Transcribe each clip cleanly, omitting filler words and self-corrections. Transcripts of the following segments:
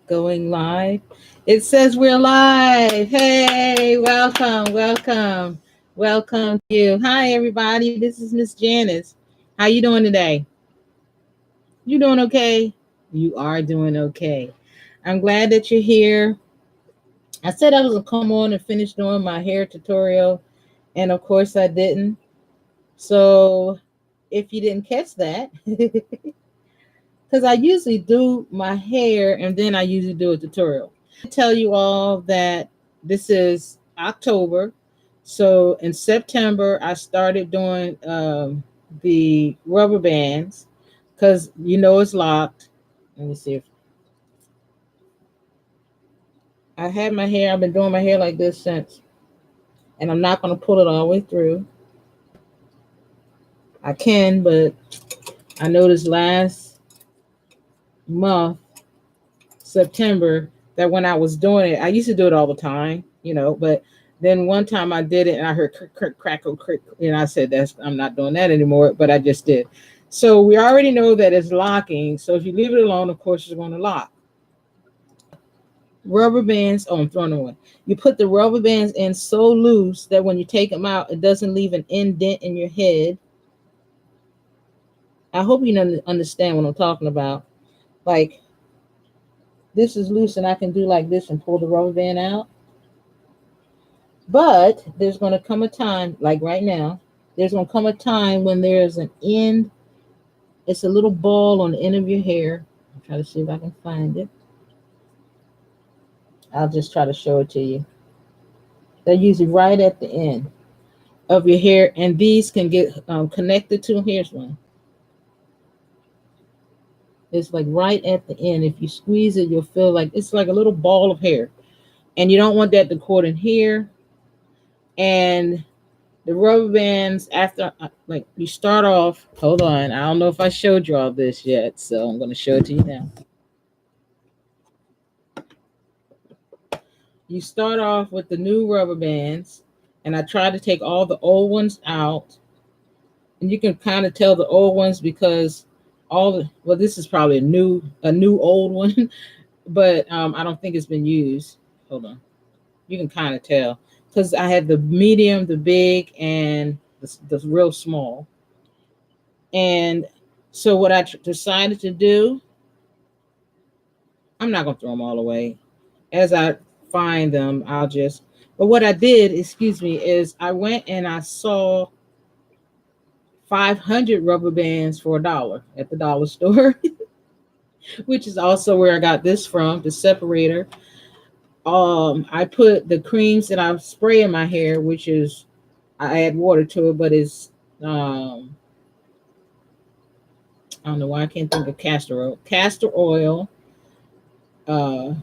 Going live. It says we're live. Hey, welcome, welcome, welcome to you. Hi, everybody. This is Miss Janice. How you doing today? You doing okay? You are doing okay. I'm glad that you're here. I said I was gonna come on and finish doing my hair tutorial, and of course I didn't. So if you didn't catch that, because I usually do my hair and then I usually do a tutorial. Tell you all that this is October. So in September, I started doing the rubber bands because it's locked. Let me see if I had my hair. I've been doing my hair like this since, and I'm not going to pull it all the way through. I can, but I noticed last month, September, that when I was doing it, I used to do it all the time, but then one time I did it and I heard crackle, crick, and I said, I'm not doing that anymore, but I just did. So we already know that it's locking. So if you leave it alone, of course, it's going to lock. Rubber bands, I'm throwing them away. You put the rubber bands in so loose that when you take them out, it doesn't leave an indent in your head. I hope you understand what I'm talking about. Like, this is loose and I can do like this and pull the rubber band out. But there's going to come a time, like right now, there's going to come a time when there's an end. It's a little ball on the end of your hair. I'll try to see if I can find it. I'll just try to show it to you. They're usually right at the end of your hair, and these can get connected to. Here's one. It's like right at the end. If you squeeze it, you'll feel like it's like a little ball of hair, and you don't want that to cord in here. And the rubber bands, after like you start off, hold on, I don't know if I showed you all this yet, so I'm going to show it to you now. You start off with the new rubber bands, and I try to take all the old ones out, and you can kind of tell the old ones because this is probably a new old one, but I don't think it's been used. Hold on, you can kind of tell because I had the medium, the big, and the real small. And so what I decided to do, I'm not going to throw them all away. As I find them, but what I did, excuse me, is I went and I saw 500 rubber bands for $1 at the dollar store, which is also where I got this from, the separator. I put the creams that I spray in my hair, which is, I add water to it, but it's, I don't know why I can't think of castor oil, uh,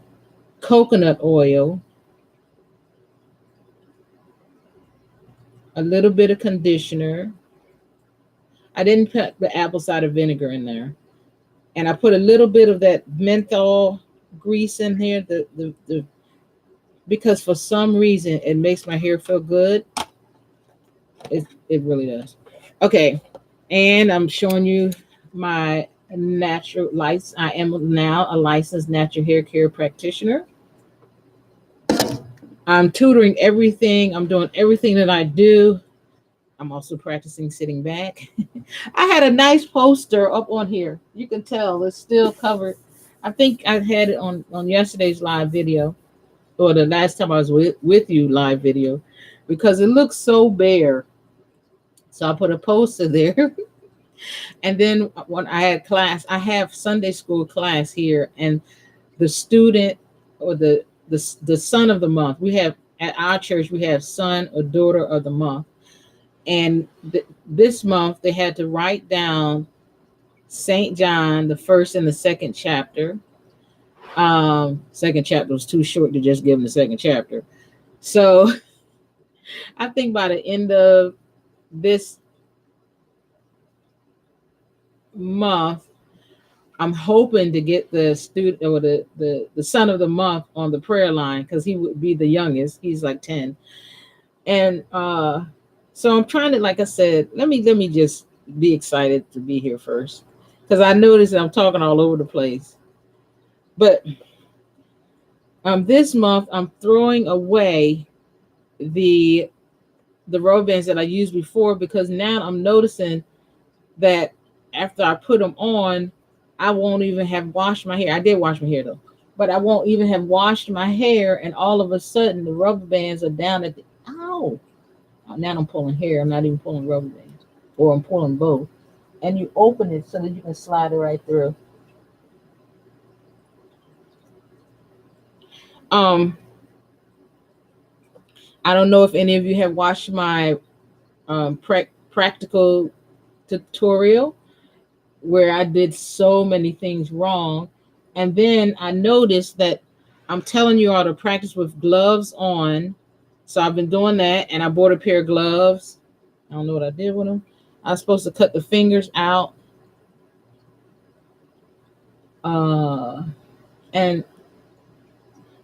coconut oil, a little bit of conditioner. I didn't put the apple cider vinegar in there. And I put a little bit of that menthol grease in here, because for some reason it makes my hair feel good. It really does. Okay. And I'm showing you my natural license. I am now a licensed natural hair care practitioner. I'm tutoring everything. I'm doing everything that I do. I'm also practicing sitting back. I had a nice poster up on here. You can tell it's still covered. I think I had it on yesterday's live video, or the last time I was with you live video, because it looks so bare. So I put a poster there. And then when I had class, I have Sunday school class here, and the student or the son of the month, we have at our church, we have son or daughter of the month. And this month they had to write down St. John, the first and the second chapter. Second chapter was too short to just give them the second chapter. So I think by the end of this month, I'm hoping to get the student or the son of the month on the prayer line, because he would be the youngest. He's like 10. And so I'm trying to, like I said, let me just be excited to be here first, because I noticed that I'm talking all over the place. But This month I'm throwing away the rubber bands that I used before, because now I'm noticing that after I put them on, I won't even have washed my hair. I did wash my hair though, but I won't even have washed my hair, and all of a sudden the rubber bands are down at the ow. Now I'm pulling hair. I'm not even pulling rubber bands, or I'm pulling both. And you open it so that you can slide it right through. Um, I don't know if any of you have watched my practical tutorial where I did so many things wrong. And then I noticed that I'm telling you all to practice with gloves on. So I've been doing that, and I bought a pair of gloves. I don't know what I did with them. I was supposed to cut the fingers out. Uh, and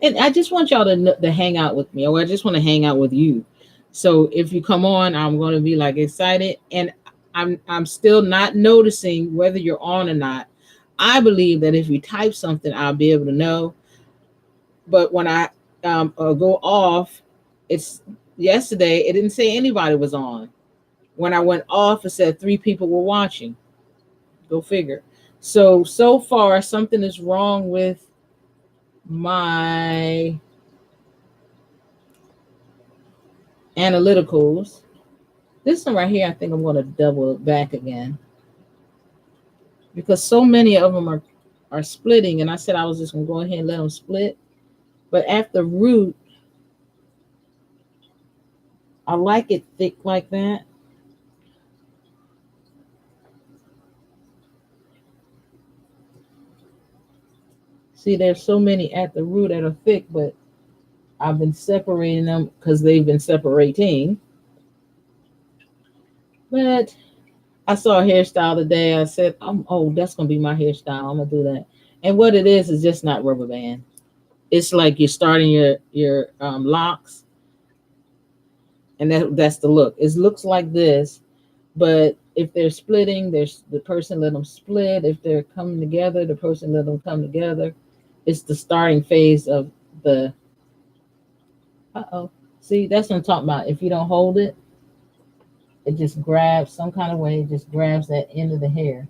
I just want y'all to hang out with me, or I just want to hang out with you. So if you come on, I'm going to be like excited, and I'm still not noticing whether you're on or not. I believe that if you type something, I'll be able to know. But when I go off, it's yesterday. It didn't say anybody was on. When I went off, it said 3 people were watching. Go figure. So far, something is wrong with my analyticals. This one right here, I think I'm going to double it back again, because so many of them are splitting, and I said I was just going to go ahead and let them split. But at the root, I like it thick like that. See, there's so many at the root that are thick, but I've been separating them because they've been separating. But I saw a hairstyle today. I said, oh, that's going to be my hairstyle. I'm going to do that. And what it is just not rubber band. It's like you're starting your locks, and that's the look. It looks like this, but if they're splitting, there's the person let them split. If they're coming together, the person let them come together. It's the starting phase of the. See, that's what I'm talking about. If you don't hold it, it just grabs some kind of way. It just grabs that end of the hair,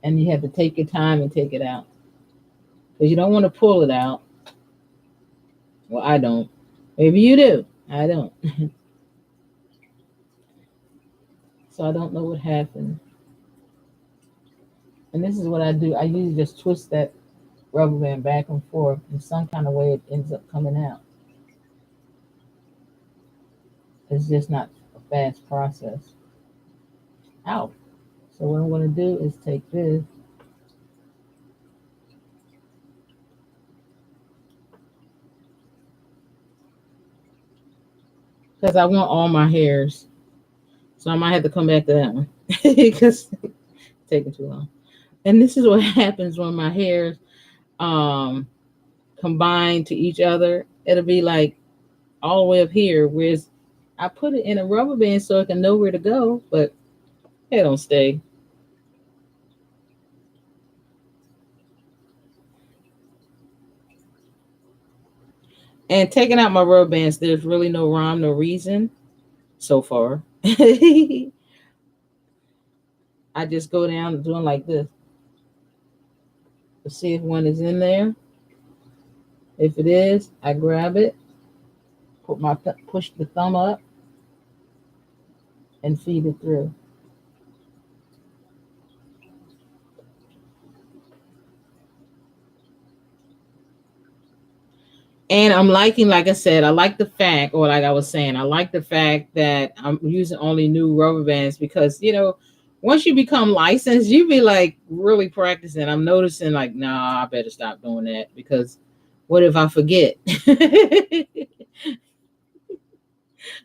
and you have to take your time and take it out, because you don't want to pull it out. Well, I don't. Maybe you do. I don't. So I don't know what happened. And this is what I do. I usually just twist that rubber band back and forth in some kind of way. It ends up coming out. It's just not a fast process. Out. So what I'm going to do is take this. Because I want all my hairs. So I might have to come back to that one. Because it's taking too long. And this is what happens when my hairs combine to each other. It'll be like all the way up here. Whereas I put it in a rubber band so it can know where to go, but it don't stay. And taking out my rubber bands, there's really no rhyme, no reason so far. I just go down doing like this to see if one is in there. If it is, I grab it, push the thumb up, and feed it through. And I'm liking, like I said, I like the fact, or like I was saying, I like the fact that I'm using only new rubber bands, because, once you become licensed, you be like really practicing. I'm noticing like, nah, I better stop doing that, because what if I forget?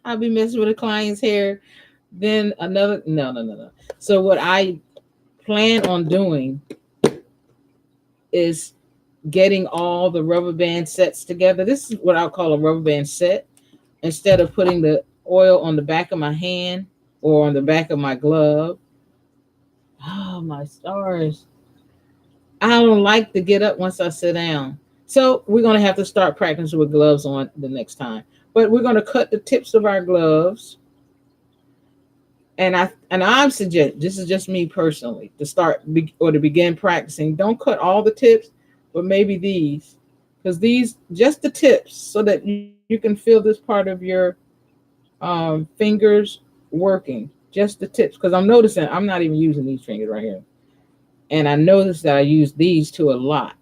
I'll be messing with a client's hair. Then another, no, no, no, no. So what I plan on doing is getting all the rubber band sets together. This is what I'll call a rubber band set. Instead of putting the oil on the back of my hand or on the back of my glove. Oh, my stars. I don't like to get up once I sit down. So we're going to have to start practicing with gloves on the next time. But we're going to cut the tips of our gloves. And I'm suggest, this is just me personally, to or to begin practicing. Don't cut all the tips, but maybe these, because these just the tips, so that you can feel this part of your fingers working. Just the tips, because I'm noticing I'm not even using these fingers right here, and I noticed that I use these two a lot.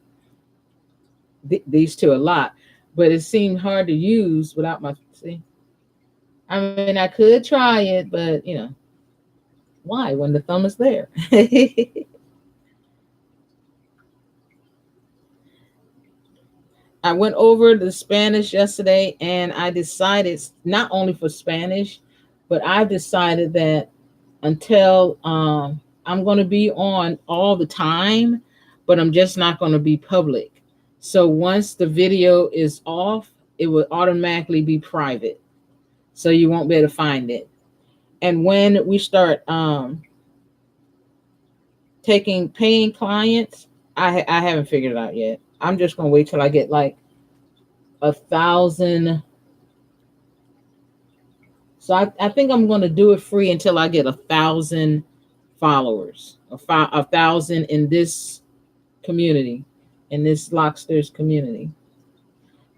These two a lot, but it seemed hard to use without my see. I mean, I could try it, but why when the thumb is there? I went over the Spanish yesterday, and I decided, not only for Spanish, but I've decided that until I'm going to be on all the time, but I'm just not going to be public. So once the video is off, it will automatically be private. So you won't be able to find it. And when we start taking paying clients, I haven't figured it out yet. I'm just going to wait till I get like 1,000. So I think I'm going to do it free until I get 1,000 followers, 1,000 in this community, in this Locksters community.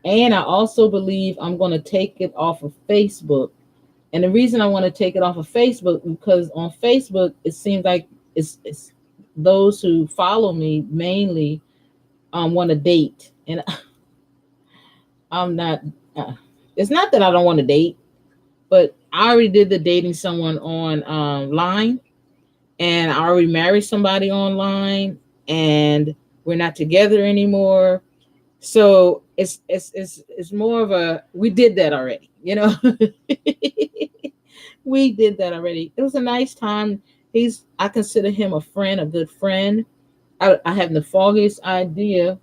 And I also believe I'm going to take it off of Facebook. And the reason I want to take it off of Facebook, because on Facebook it seems like it's those who follow me mainly want to date, and I'm not. Uh, it's not that I don't want to date, but I already did the dating someone on line, and I already married somebody online, and we're not together anymore. So it's more of a, we did that already, we did that already. It was a nice time. I consider him a friend, a good friend. I have the foggiest idea.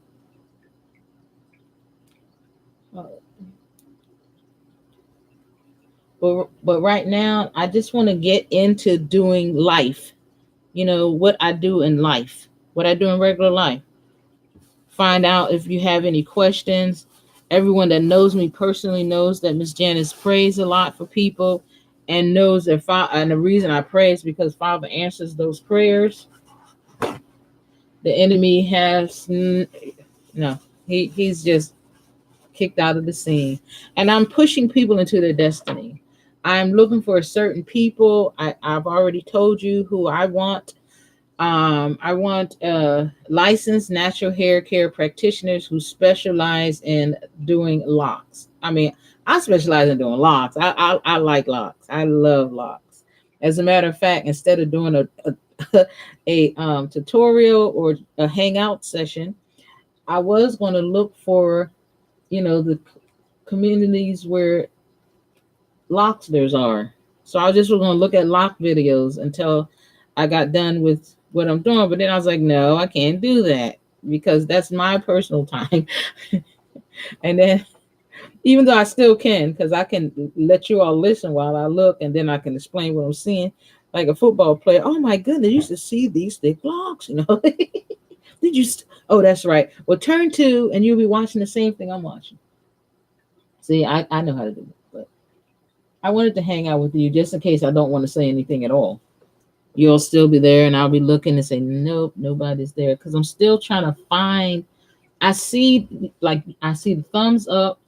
uh, but right now I just want to get into doing life. What I do in life, what I do in regular life. Find out if you have any questions. Everyone that knows me personally knows that Miss Janice prays a lot for people, and knows that and the reason I pray is because Father answers those prayers. The enemy has no, he's just kicked out of the scene. And I'm pushing people into their destiny. I'm looking for certain people. I've already told you who I want. I want licensed natural hair care practitioners who specialize in doing locks. I mean, I specialize in doing locks. I like locks. I love locks. As a matter of fact, instead of doing a tutorial or a hangout session, I was going to look for the communities where locks there's are. So I just was going to look at lock videos until I got done with what I'm doing. But then I was like, no, I can't do that because that's my personal time. And then, even though I still can, because I can let you all listen while I look, and then I can explain what I'm seeing. Like a football player, oh my goodness, you should see these thick blocks. Did you? Oh, that's right. Well, turn two, and you'll be watching the same thing I'm watching. See, I know how to do it, but I wanted to hang out with you just in case I don't want to say anything at all. You'll still be there, and I'll be looking and say, nope, nobody's there, because I'm still trying to find. I see the thumbs up.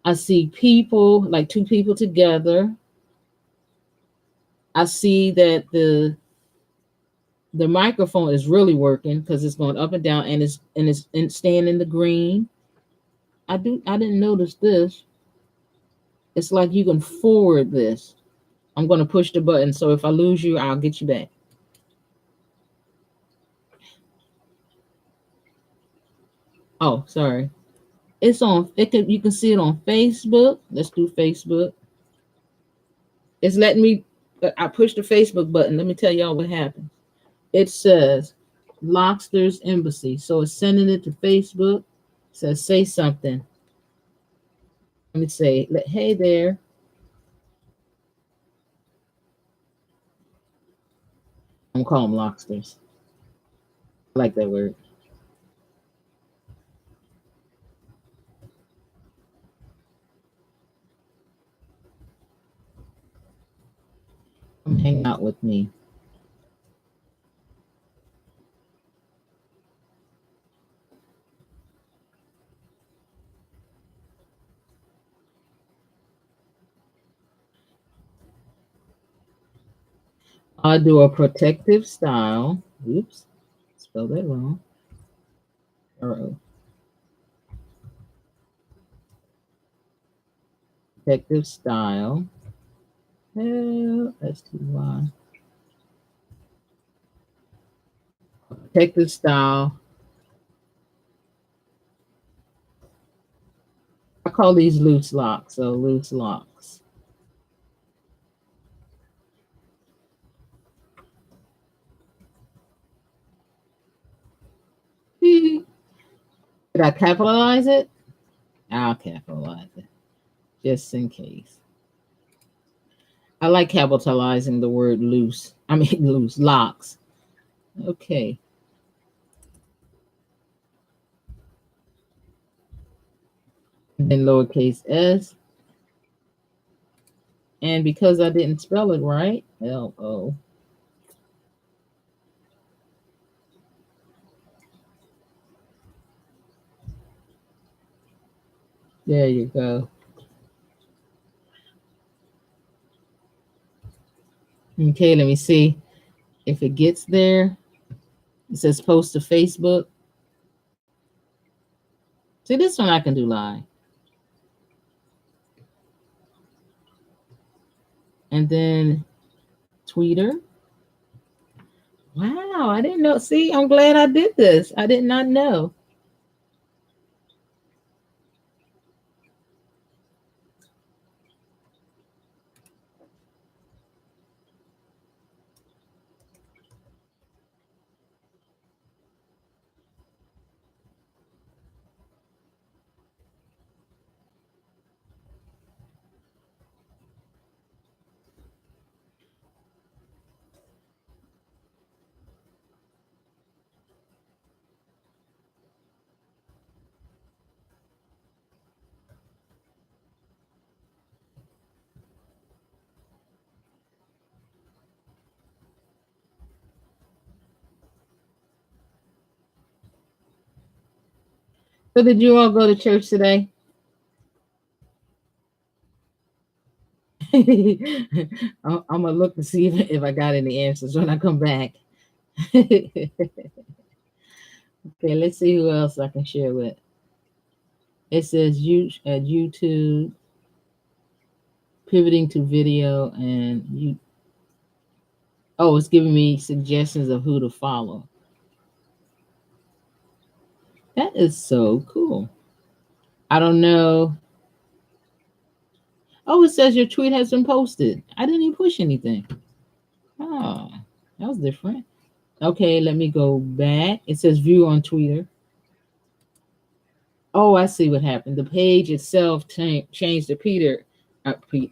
I see people, like two people together. I see that the microphone is really working because it's going up and down, and it's staying in the green. I didn't notice this. It's like you can forward this. I'm going to push the button, so if I lose you, I'll get you back. Oh, sorry. It's on. You can see it on Facebook. Let's do Facebook. It's letting me. I pushed the Facebook button. Let me tell y'all what happened. It says Lobster's Embassy, so it's sending it to Facebook. It says say something. Let me say, hey there. I'm gonna call them Lobsters. I like that word. Come hang out with me. I'll do a protective style. Oops, spelled that wrong. Or protective style. STY. Protective style. I call these loose locks. So loose locks. Did I capitalize it? I'll capitalize it just in case. I like capitalizing the word loose. I mean, loose locks. Okay. And then lowercase s. And because I didn't spell it right, LO. There you go. Okay, let me see if it gets there. It says post to Facebook. See, this one I can do live. And then Twitter. Wow, I didn't know. See, I'm glad I did this. I did not know. So did you all go to church today? I'm gonna look to see if I got any answers when I come back. Okay, let's see who else I can share with. It says you at YouTube, pivoting to video, and you. Oh, it's giving me suggestions of who to follow. That is so cool. I don't know. Oh, it says your tweet has been posted. I didn't even push anything. Oh, that was different. Okay, let me go back. It says view on Twitter. Oh, I see what happened. The page itself changed to Peter.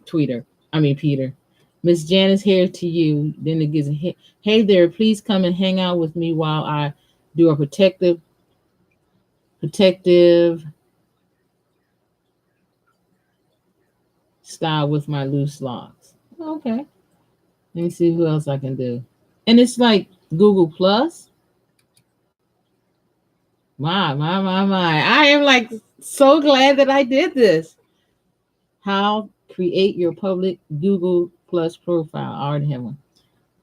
Twitter. I mean Peter. Miss Janice here to you. Then it gives a hey there. Please come and hang out with me while I do a protective style with my loose locks. Okay. Let me see who else I can do. And it's like Google Plus. My. I am like so glad that I did this. How create your public Google Plus profile. I already have one.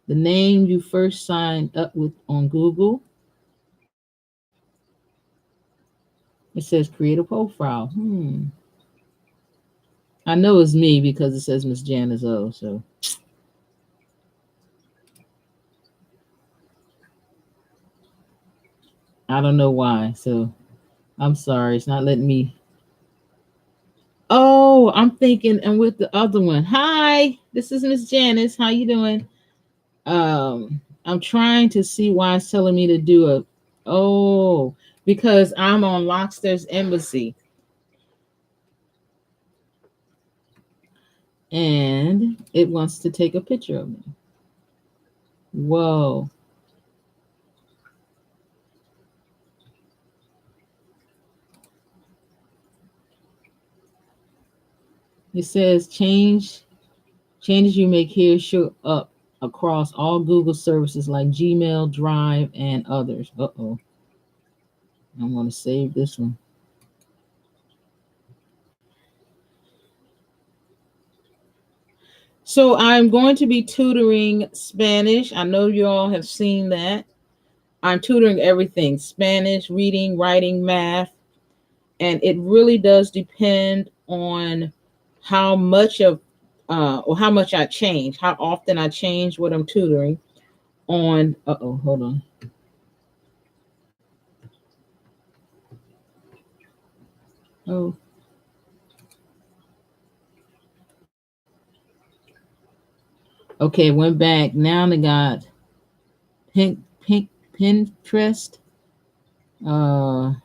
The name you first signed up with on Google. It says create a profile. I know it's me because it says Miss Janice O. So I don't know why. So I'm sorry. It's not letting me. Oh, I'm thinking, and with the other one. Hi, this is Miss Janice. How you doing? I'm trying to see why it's telling me to do a. Oh, because I'm on Lobster's Embassy, and it wants to take a picture of me. Whoa. It says changes you make here show up across all Google services like Gmail, Drive, and others. Uh-oh. I'm going to save this one. So I'm going to be tutoring Spanish. I know you all have seen that. I'm tutoring everything: Spanish, reading, writing, math. And it really does depend on how much of or how much I change, how often I change what I'm tutoring on. Uh-oh, hold on. Oh. Okay, went back. Now they got pink Pinterest. I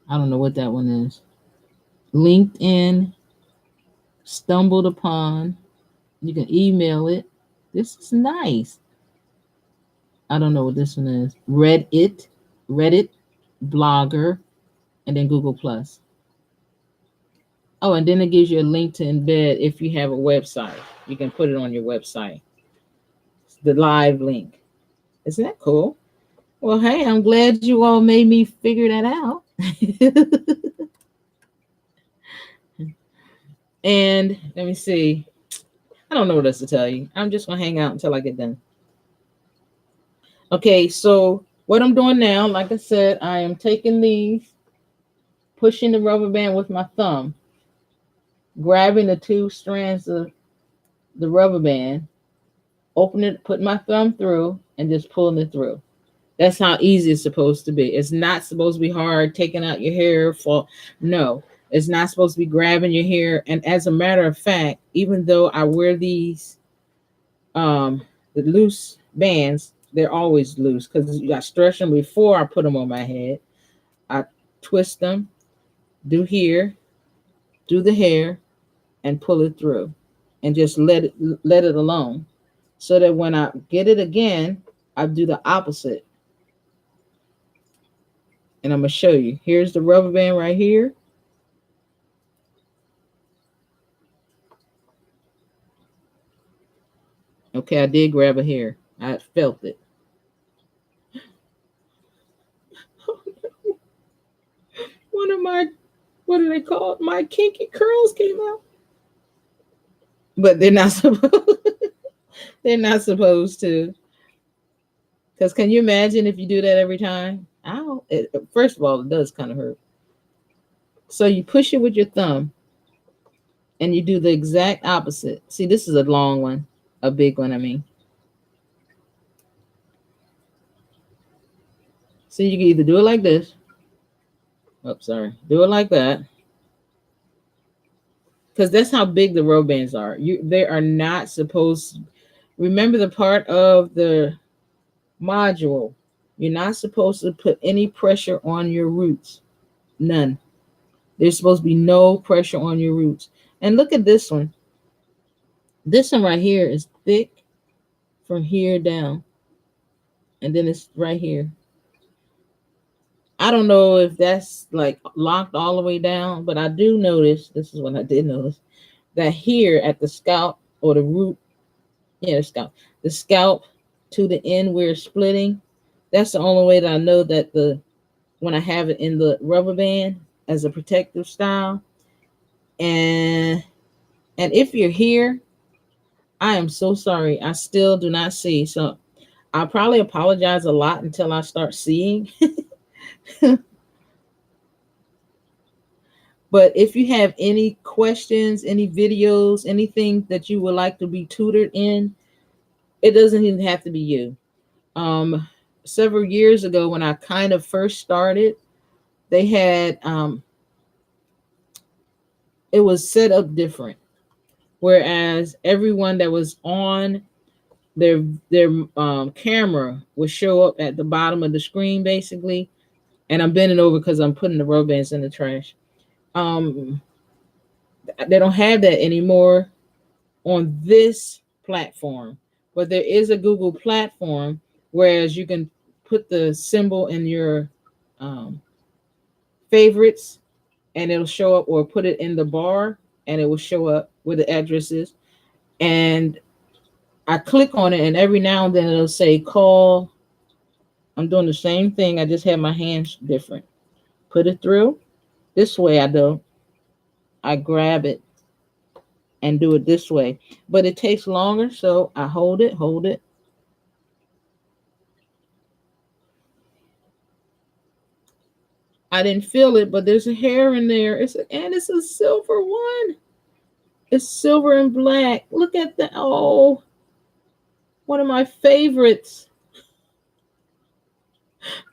don't know what that one is. LinkedIn, stumbled upon. You can email it. This is nice. I don't know what this one is. Reddit, Blogger, and then Google Plus. Oh, and then it gives you a link to embed if you have a website. You can put it on your website. The live link. Isn't that cool? Well, hey, I'm glad you all made me figure that out. And let me see. I don't know what else to tell you. I'm just going to hang out until I get done. Okay, so what I'm doing now, like I said, I am taking these, pushing the rubber band with my thumb, grabbing the two strands of the rubber band, open it, put my thumb through, and just pulling it through. That's how easy it's supposed to be. It's not supposed to be hard, taking out your hair. No, it's not supposed to be grabbing your hair. And as a matter of fact, even though I wear these the loose bands, they're always loose because I stretch them before I put them on my head. I twist them, do here, do the hair, and pull it through, and just let it alone, so that when I get it again, I do the opposite. And I'm gonna show you. Here's the rubber band right here. Okay, I did grab a hair. I felt it. One of my, what do they call it? My kinky curls came out. But they're not supposed. They're not supposed to. Because can you imagine if you do that every time? Ow! First of all, it does kind of hurt. So you push it with your thumb, and you do the exact opposite. See, this is a long one, a big one. I mean. So you can either do it like this. Oh, sorry. Do it like that. Because that's how big the rubber bands are. They are not supposed. Remember the part of the module. You're not supposed to put any pressure on your roots. None. There's supposed to be no pressure on your roots. And look at this one. This one right here is thick from here down. And then it's right here. I don't know if that's like locked all the way down, but I do notice, this is what I did notice, that here at the scalp or the root, yeah, the scalp to the end where it's splitting, that's the only way that I know that when I have it in the rubber band as a protective style. And if you're here, I am so sorry. I still do not see. So I'll probably apologize a lot until I start seeing. But if you have any questions, any videos, anything that you would like to be tutored in, it doesn't even have to be you. Several years ago, when I kind of first started, they had it was set up different. Whereas everyone that was on their camera would show up at the bottom of the screen, basically. And I'm bending over because I'm putting the rubber bands in the trash. They don't have that anymore on this platform, but there is a Google platform, whereas you can put the symbol in your favorites and it'll show up, or put it in the bar and it will show up where the address is. And I click on it, and every now and then it'll say call. I'm doing the same thing. I just have my hands different. Put it through. This way I do. I grab it and do it this way. But it takes longer, so I hold it. I didn't feel it, but there's a hair in there. It's a silver one. It's silver and black. Look at that. Oh, one of my favorites.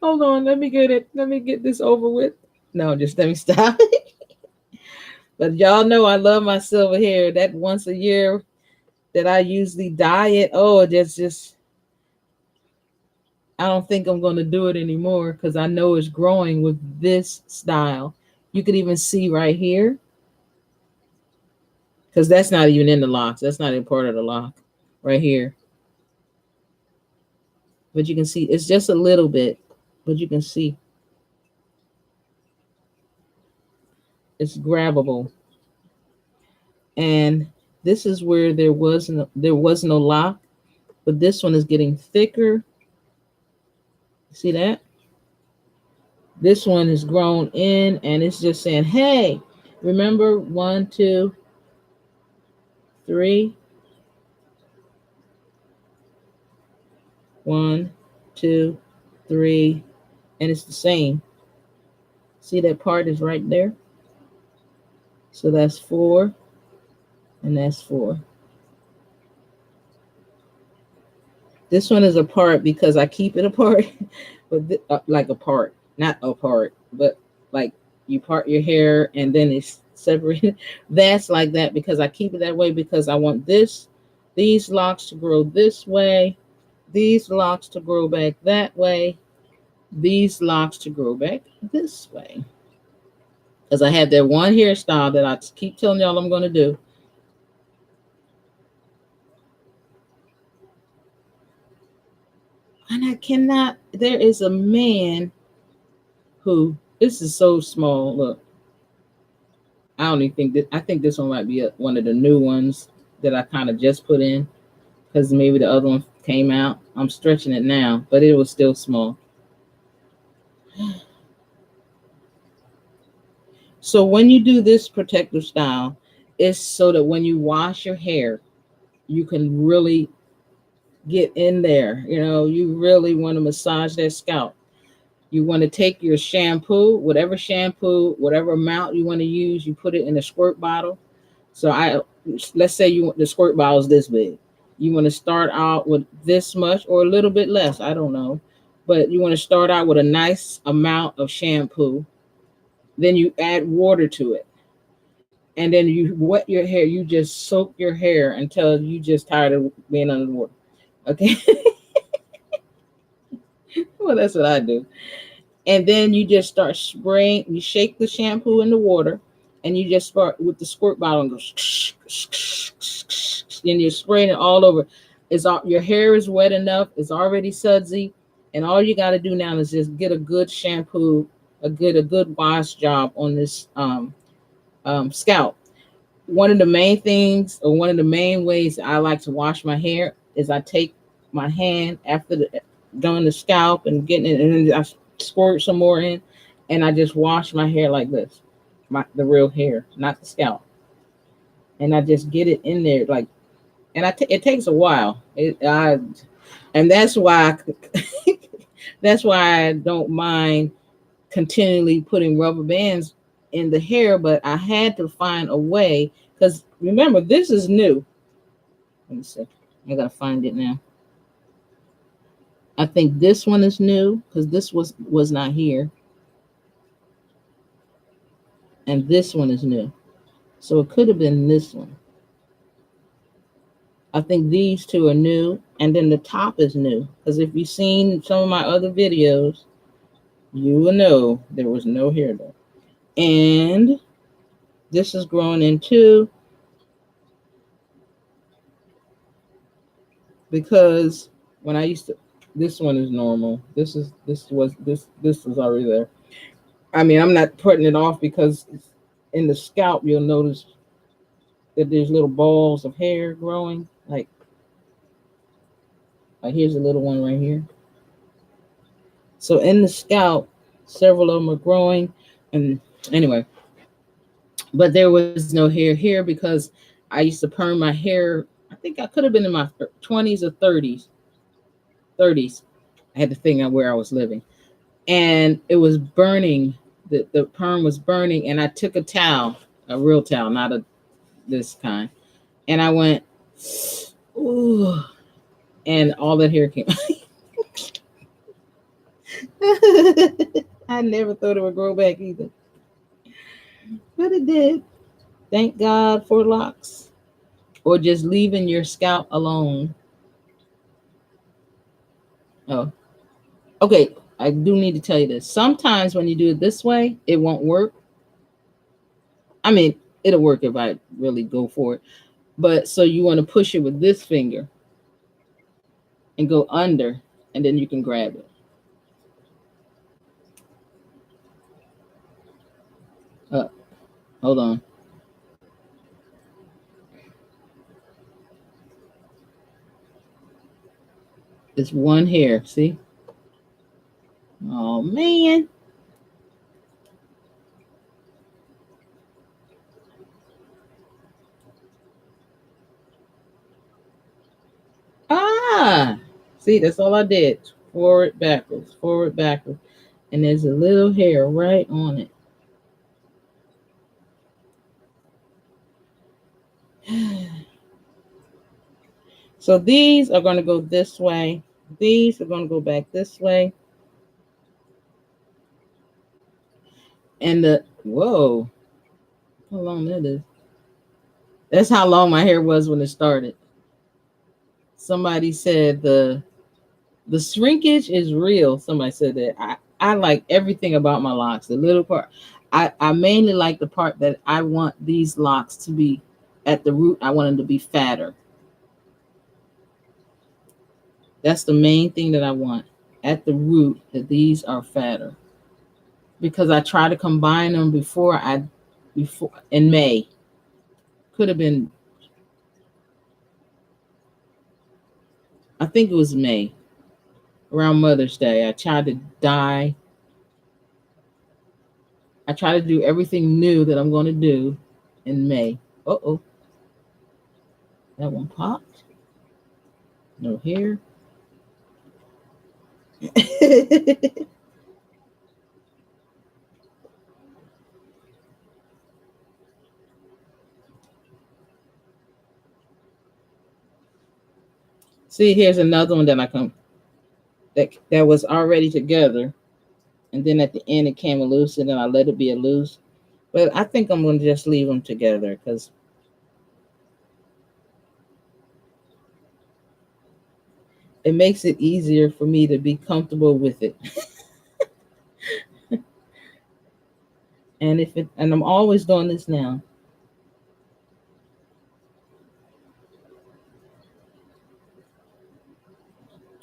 Hold on, let me get it. Let me get this over with. No, just let me stop. But y'all know I love my silver hair. That once a year that I usually dye it. Oh, just I don't think I'm going to do it anymore because I know it's growing with this style. You could even see right here because that's not even in the locks. That's not even part of the lock right here. But you can see it's just a little bit, but you can see it's grabbable. And this is where there was no lock, but this one is getting thicker. See that? This one is grown in and it's just saying, hey, remember 1, 2, 3. 1, 2, 3, and it's the same. See that part is right there? So that's 4, and that's 4. This one is apart because I keep it apart, but like apart, not apart, but like you part your hair and then it's separated. That's like that because I keep it that way because I want these locks to grow this way, these locks to grow back that way, these locks to grow back this way. Because I have that one hairstyle that I keep telling y'all I'm going to do. And I cannot, there is a man who, this is so small. Look, I don't even think that, I think this one might be one of the new ones that I kind of just put in because maybe the other one came out. I'm stretching it now, but it was still small. So when you do this protective style, it's so that when you wash your hair, you can really get in there. You know, you really want to massage that scalp. You want to take your shampoo, whatever amount you want to use, you put it in a squirt bottle. So let's say you want the squirt bottle is this big. You want to start out with this much or a little bit less, I don't know. But you want to start out with a nice amount of shampoo. Then you add water to it. And then you wet your hair. You just soak your hair until you just tired of being under the water. Okay. Well, that's what I do. And then you just start spraying. You shake the shampoo in the water, and you just start with the squirt bottle and go. And you're spraying it all over. Your hair is wet enough. It's already sudsy, and all you got to do now is just get a good shampoo, a good wash job on this scalp. One of the main things, or one of the main ways I like to wash my hair is I take my hand after doing the scalp and getting it, and then I squirt some more in, and I just wash my hair like this, the real hair, not the scalp, and I just get it in there like, and it takes a while. And that's why that's why I don't mind continually putting rubber bands in the hair, but I had to find a way because remember this is new. Let me see. I gotta find it now. I think this one is new because this was not here. And this one is new. So it could have been this one. I think these two are new. And then the top is new. Because if you've seen some of my other videos, you will know there was no hair there. And this is growing in too. Because when I used to, this one is normal. This was already there. I mean, I'm not putting it off because in the scalp you'll notice that there's little balls of hair growing. Like Like here's a little one right here. So in the scalp, several of them are growing. And anyway, but there was no hair here because I used to perm my hair. I think I could have been in my 20s or 30s. 30s. I had to figure out where I was living. And it was burning. The perm was burning. And I took a towel, a real towel, not a this kind. And I went, ooh, and all that hair came. I never thought it would grow back either. But it did. Thank God for locks. Or just leaving your scalp alone. Oh, okay. I do need to tell you this. Sometimes when you do it this way, it won't work. I mean, it'll work if I really go for it. But so you want to push it with this finger and go under, and then you can grab it. Hold on. It's one hair. See? Oh man. Ah. See, that's all I did. Forward, backwards. And there's a little hair right on it. So these are going to go this way. These are going to go back this way. And the, whoa, how long that is. That's how long my hair was when it started. Somebody said the shrinkage is real. Somebody said that. I like everything about my locks. The little part. I mainly like the part that I want these locks to be at the root. I want them to be fatter. That's the main thing that I want at the root, that these are fatter. Because I try to combine them before in May. Could have been, I think it was May, around Mother's Day. I tried to dye. I try to do everything new that I'm going to do in May. Uh-oh. That one popped. No hair. See, here's another one that I come that was already together, and then at the end it came a loose, and then I let it be a loose. But I think I'm going to just leave them together because it makes it easier for me to be comfortable with it. And I'm always doing this now.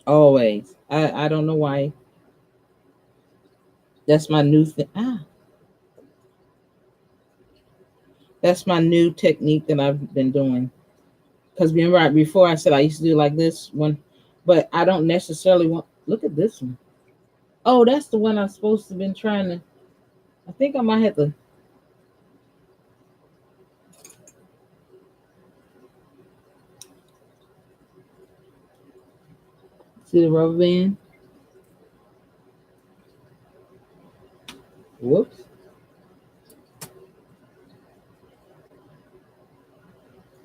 Always. I don't know why. That's my new thing. That's my new technique that I've been doing. Because remember, before I said I used to do like this one, but I don't necessarily want. Look at this one. Oh, that's the one I'm supposed to have been trying to. I think I might have to. See the rubber band? Whoops.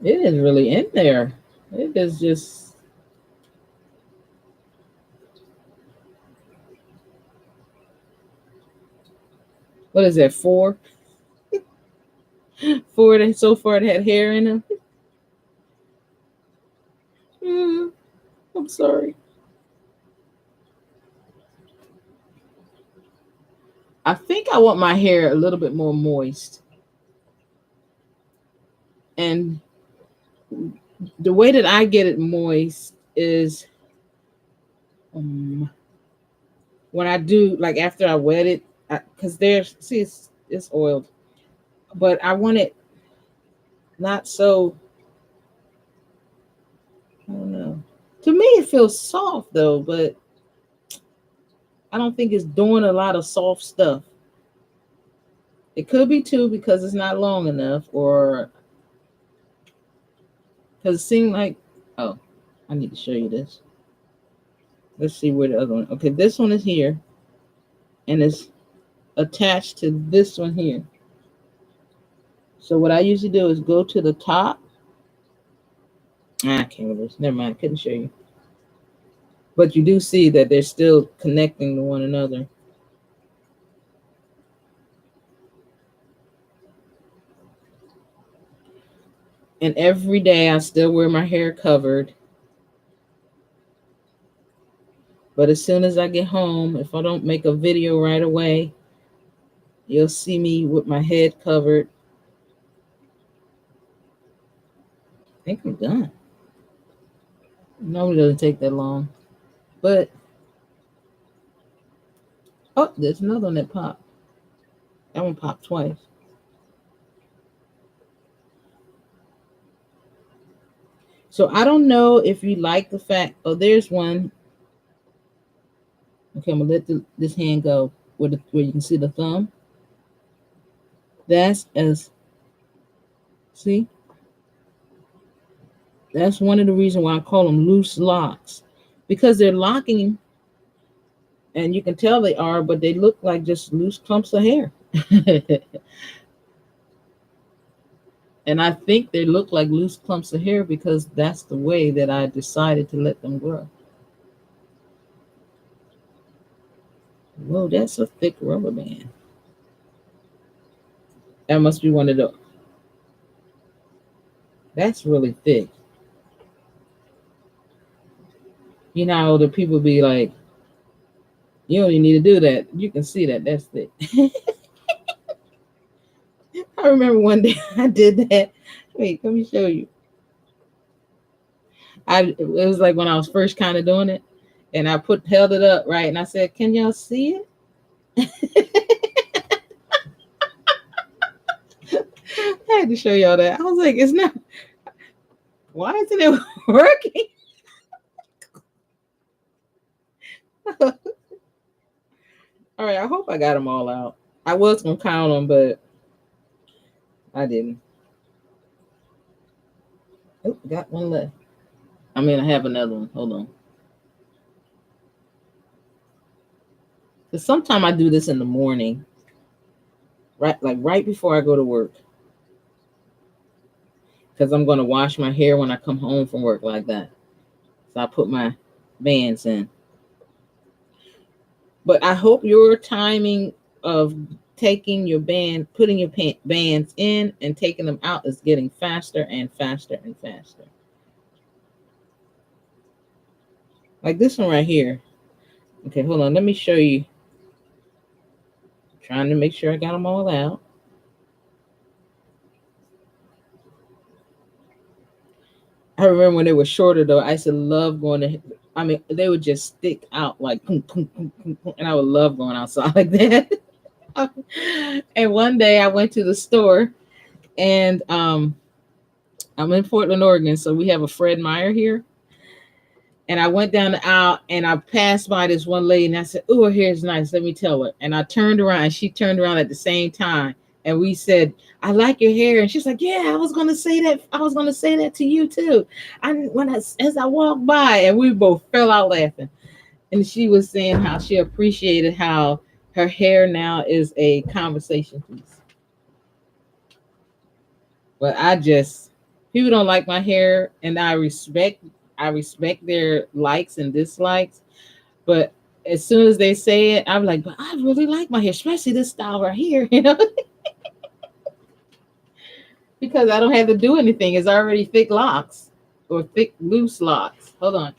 It is really in there. It is just. What is that? Four? Four that so far it had hair in them. I'm sorry. I think I want my hair a little bit more moist. And the way that I get it moist is when I do, like after I wet it, because there's, see, it's oiled, but I want it not so, I don't know. To me, it feels soft though, but I don't think it's doing a lot of soft stuff. It could be too because it's not long enough, or because it seemed like, oh, I need to show you this. Let's see where the other one. Okay, this one is here, and it's attached to this one here. So what I usually do is go to the top. I can't remember. Never mind. I couldn't show you. But you do see that they're still connecting to one another. And every day I still wear my hair covered. But as soon as I get home, if I don't make a video right away, you'll see me with my head covered. I think I'm done. Normally doesn't take that long. But, oh, there's another one that popped. That one popped twice. So I don't know if you like the fact, oh, there's one. Okay, I'm gonna let this hand go where you can see the thumb. That's as, see, that's one of the reasons why I call them loose locks, because they're locking, and you can tell they are, but they look like just loose clumps of hair. And I think they look like loose clumps of hair because that's the way that I decided to let them grow. Whoa, that's a thick rubber band. That must be one of the, that's really thick. You know how the people be like, you don't even need to do that. You can see that that's thick. I remember one day I did that. Wait, let me show you. It was like when I was first kind of doing it, and I held it up right, and I said, "Can y'all see it?" I had to show y'all that. I was like, "It's not. Why isn't it working?" All right, I hope I got them all out. I was gonna count them, but I didn't. Oh, got one left. I mean, I have another one. Hold on. Because sometimes I do this in the morning, right before I go to work. Because I'm going to wash my hair when I come home from work like that. So I put my bands in. But I hope your timing of taking your putting your bands in and taking them out is getting faster and faster and faster. Like this one right here. Okay, hold on. Let me show you. I'm trying to make sure I got them all out. I remember when they were shorter though, I used to love going to, I mean, they would just stick out like, and I would love going outside like that. And one day I went to the store, and I'm in Portland, Oregon, so we have a Fred Meyer here. And I went down the aisle and I passed by this one lady and I said, "Oh, her hair's nice. Let me tell her." And I turned around and she turned around at the same time. And we said, "I like your hair." And she's like, "Yeah, I was gonna say that. I was gonna say that to you too." As I walked by, and we both fell out laughing. And she was saying how she appreciated how her hair now is a conversation piece. But people don't like my hair, and I respect their likes and dislikes. But as soon as they say it, I'm like, "But I really like my hair, especially this style right here," because I don't have to do anything. It's already thick locks or thick loose locks. Hold on.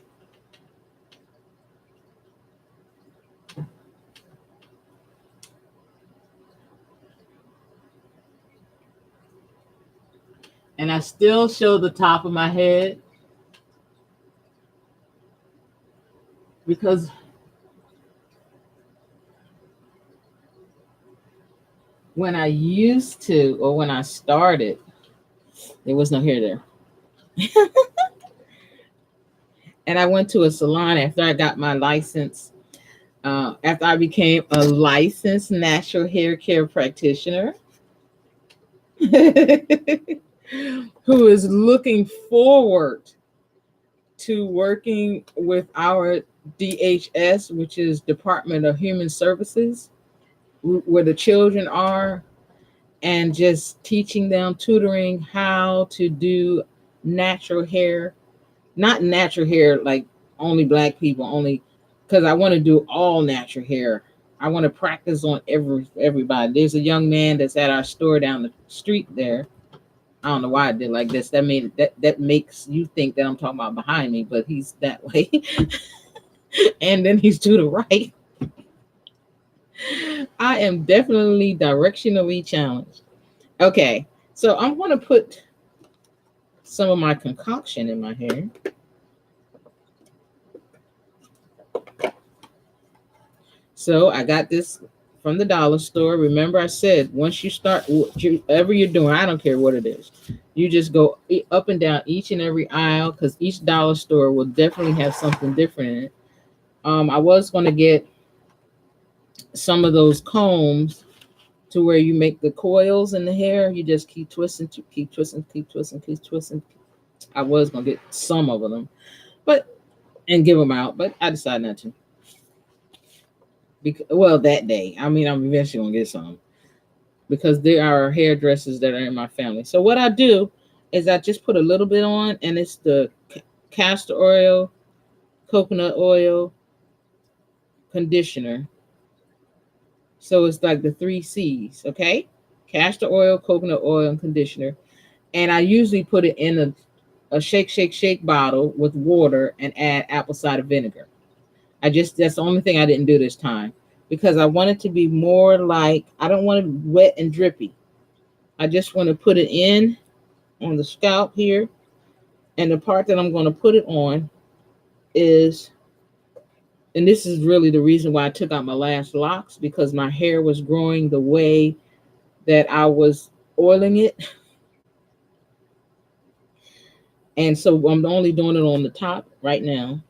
And I still show the top of my head because when I used to, or when I started, there was no hair there. And I went to a salon after I got my license, after I became a licensed natural hair care practitioner who is looking forward to working with our DHS, which is Department of Human Services, where the children are, and just teaching them, tutoring how to do natural hair, not natural hair like only black people, only because I want to do all natural hair. I want to practice on everybody. There's a young man that's at our store down the street there. I don't know why I did like this. That makes you think that I'm talking about behind me, but he's that way. And then he's to the right. I am definitely directionally challenged. Okay, so I'm going to put some of my concoction in my hair. So I got this from the dollar store. Remember, I said once you start whatever you're doing, I don't care what it is, you just go up and down each and every aisle because each dollar store will definitely have something different in it. I was going to get some of those combs to where you make the coils in the hair. You just keep twisting, keep twisting, keep twisting, keep twisting. I was going to get some of them, but and give them out, but I decided not to. Well, that day. I mean, I'm eventually gonna get some because there are hairdressers that are in my family. So what I do is I just put a little bit on, and it's the castor oil, coconut oil, conditioner. So it's like the 3 C's, okay? Castor oil, coconut oil, and conditioner. And I usually put it in a shake bottle with water and add apple cider vinegar. That's the only thing I didn't do this time because I want it to be more like, I don't want it wet and drippy. I just want to put it in on the scalp here. And the part that I'm going to put it on is, and this is really the reason why I took out my last locks, because my hair was growing the way that I was oiling it. And so I'm only doing it on the top right now.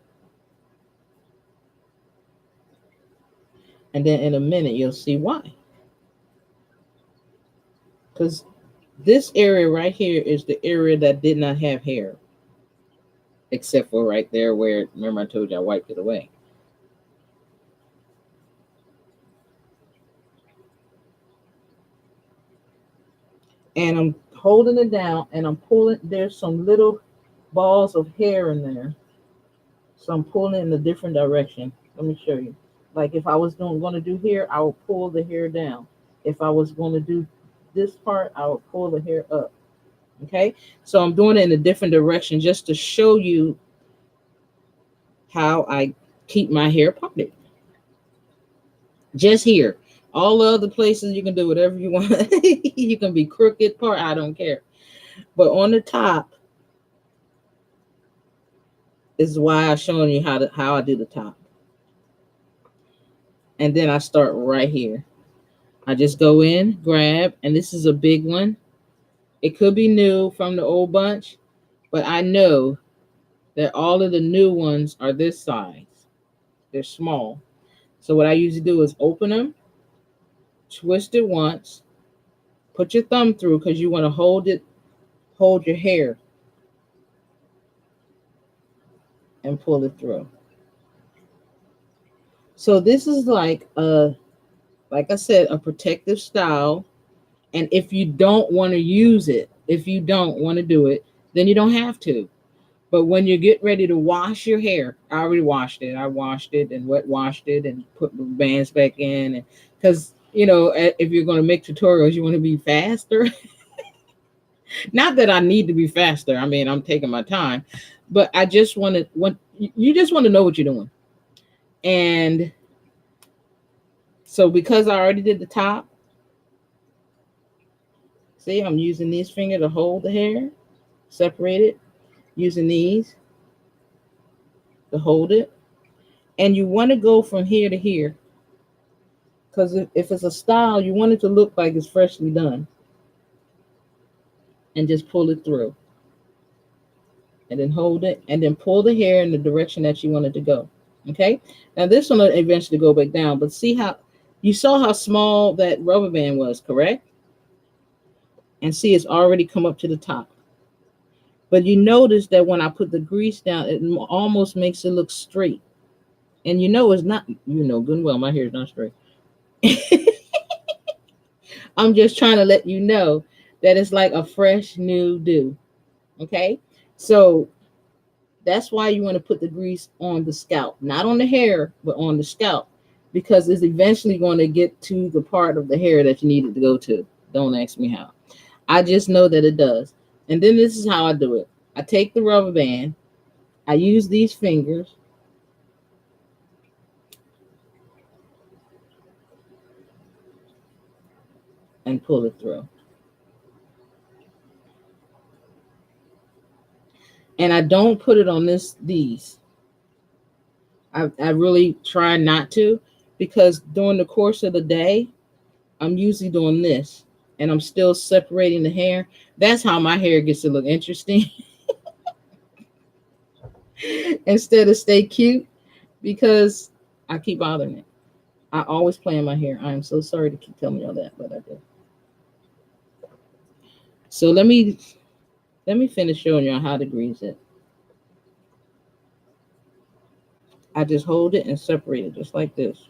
And then in a minute, you'll see why. Because this area right here is the area that did not have hair, except for right there where, remember I told you I wiped it away. And I'm holding it down and I'm pulling, there's some little balls of hair in there. So I'm pulling in a different direction. Let me show you. Like if I was going to do here, I would pull the hair down. If I was going to do this part, I would pull the hair up. Okay, so I'm doing it in a different direction just to show you how I keep my hair parted. Just here. All the other places you can do whatever you want. You can be crooked part, I don't care. But on the top is why I'm showing you how I do the top. And then I start right here. I just go in, grab, and this is a big one. It could be new from the old bunch, but I know that all of the new ones are this size. They're small. So what I usually do is open them, twist it once, put your thumb through because you want to hold your hair, and pull it through. So this is like I said, a protective style. And if you don't want to use it, if you don't want to do it, then you don't have to. But when you get ready to wash your hair, I already washed it. I washed it and wet washed it and put the bands back in. And because, if you're going to make tutorials, you want to be faster. Not that I need to be faster. I mean, I'm taking my time, but I just you just want to know what you're doing. And so because I already did the top, see, I'm using these fingers to hold the hair, separate it, using these to hold it. And you want to go from here to here. Because if it's a style, you want it to look like it's freshly done. And just pull it through. and then hold it, and then pull the hair in the direction that you want it to go. Okay. Now this one will eventually go back down, but see how you saw how small that rubber band was, correct? And see, it's already come up to the top. But you notice that when I put the grease down, it almost makes it look straight. And you know it's not, good and well, my hair is not straight. I'm just trying to let you know that it's like a fresh new dew. Okay. So that's why you want to put the grease on the scalp, not on the hair, but on the scalp, because it's eventually going to get to the part of the hair that you need it to go to. Don't ask me how. I just know that it does. And then this is how I do it. I take the rubber band, I use these fingers, and pull it through. And I don't put it on these. I really try not to, because during the course of the day, I'm usually doing this and I'm still separating the hair. That's how my hair gets to look interesting instead of stay cute, because I keep bothering it. I always play in my hair. I am so sorry to keep telling y'all that, but I do. So let me finish showing y'all how to grease it. I just hold it and separate it just like this.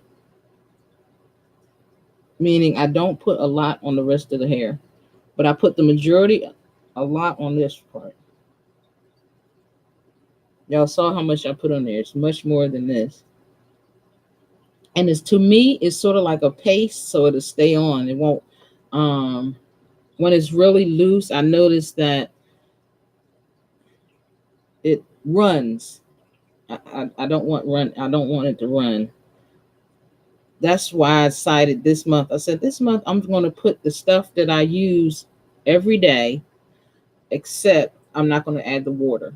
Meaning I don't put a lot on the rest of the hair, but I put the majority a lot on this part. Y'all saw how much I put on there. It's much more than this. And it's, to me, it's sort of like a paste, so it'll stay on. It won't when it's really loose, I notice that it runs. I don't want run. I don't want it to run. That's why I decided this month. I said this month I'm going to put the stuff that I use every day, except I'm not going to add the water.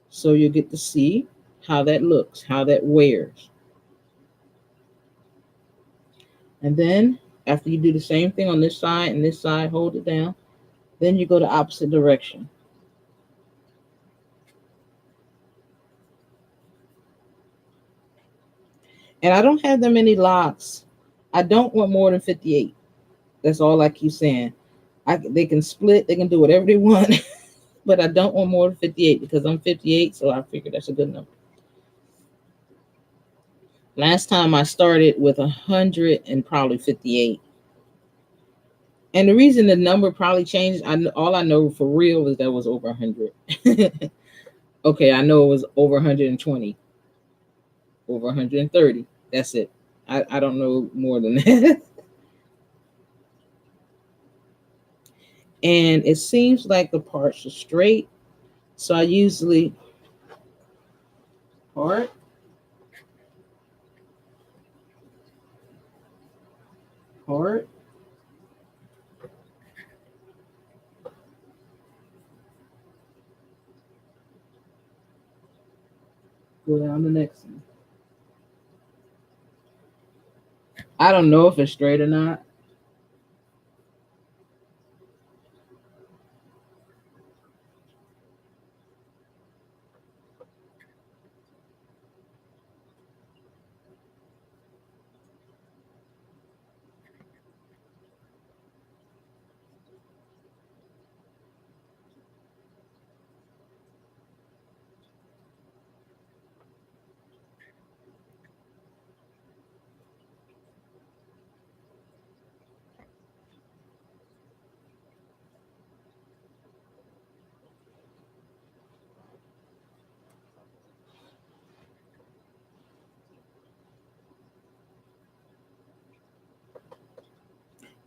So you get to see how that looks, how that wears. And then after you do the same thing on this side and this side, hold it down. Then you go the opposite direction. And I don't have that many locks. I don't want more than 58. That's all I keep saying. They can split, they can do whatever they want, but I don't want more than 58 because I'm 58, so I figure that's a good number. Last time I started with 100 and probably 58. And the reason the number probably changed, all I know for real is that it was over 100. Okay, I know it was over 120, over 130. That's it. I don't know more than that. And it seems like the parts are straight. So I usually part, part, go down the next one. I don't know if it's straight or not.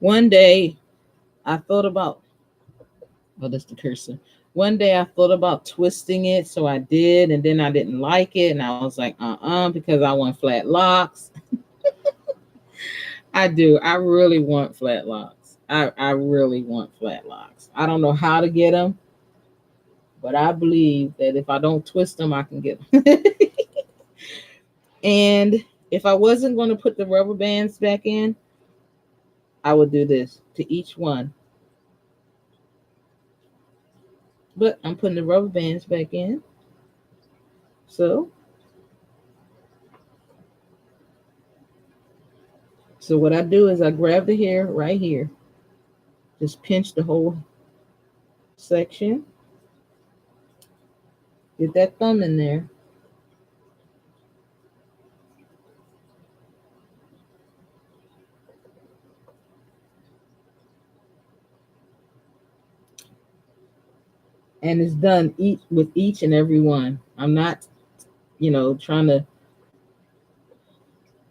One day I thought about, oh, that's the cursor. One day I thought about twisting it, so I did, and then I didn't like it, and I was like, because I want flat locks. I do. I really want flat locks. I really want flat locks. I don't know how to get them, but I believe that if I don't twist them, I can get them. And if I wasn't going to put the rubber bands back in, I would do this to each one. But I'm putting the rubber bands back in. So, so what I do is I grab the hair right here, just pinch the whole section, get that thumb in there, and it's done with each and every one. I'm not, trying to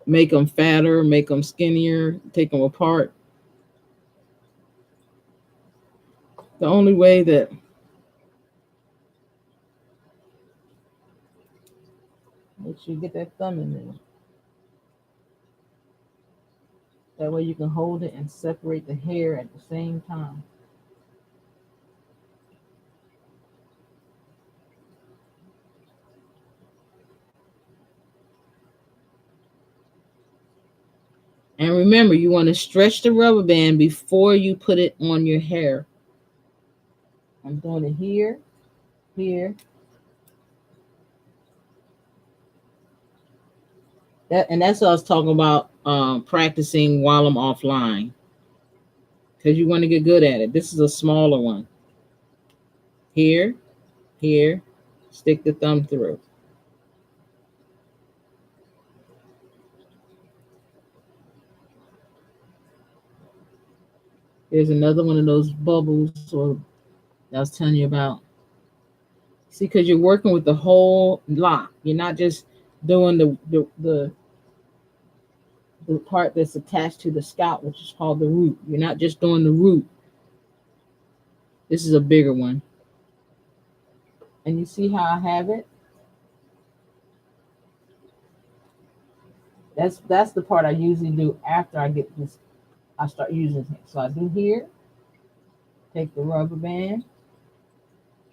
make them fatter, make them skinnier, take them apart. The only way that make sure you get that thumb in there. That way you can hold it and separate the hair at the same time. And remember, you want to stretch the rubber band before you put it on your hair. I'm doing it here, here. That's what I was talking about, practicing while I'm offline. Because you want to get good at it. This is a smaller one. Here, here, stick the thumb through. There's another one of those bubbles or that I was telling you about. See, because you're working with the whole lock. You're not just doing the part that's attached to the scalp, which is called the root. You're not just doing the root. This is a bigger one. And you see how I have it? That's the part I usually do after I get this. I start using it. So I do here, take the rubber band,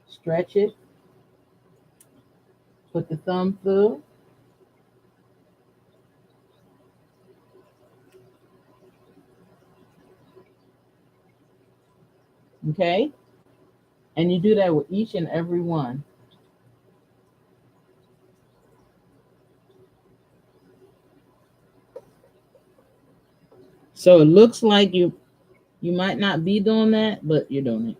stretch it, put the thumb through, okay? And you do that with each and every one. So it looks like you might not be doing that, but you're doing it.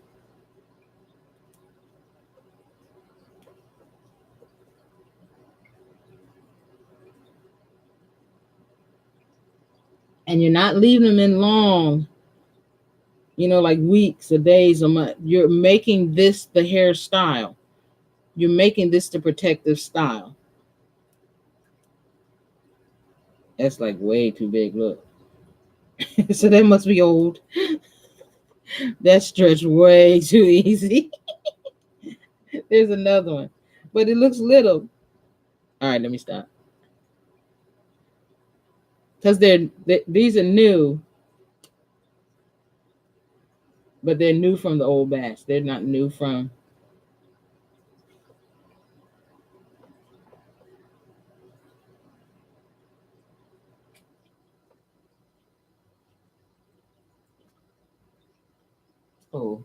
And you're not leaving them in long, like weeks or days or months. You're making this the hairstyle. You're making this the protective style. That's like way too big. Look. So that must be old. That stretched way too easy. There's another one, but it looks little. All right, let me stop. Because these are new, but they're new from the old batch. They're not new from. Oh.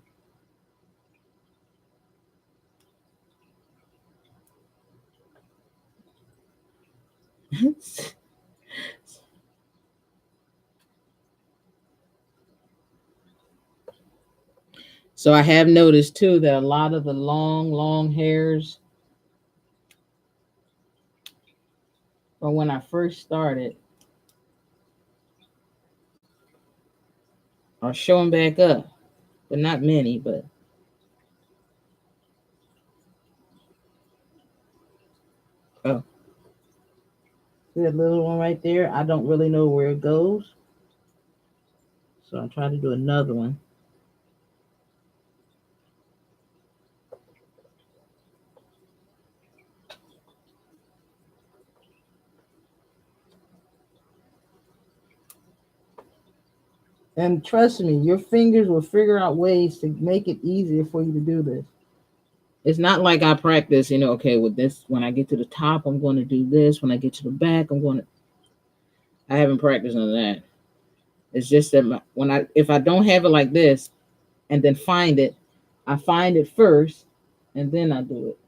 So I have noticed too that a lot of the long hairs from when I first started are showing back up, but not many. But oh, see that little one right there? I don't really know where it goes, so I'm trying to do another one. And trust me, your fingers will figure out ways to make it easier for you to do this. It's not like I practice, okay, with this, when I get to the top, I'm going to do this. When I get to the back, I haven't practiced on that. It's just that if I don't have it like this and then find it, I find it first and then I do it.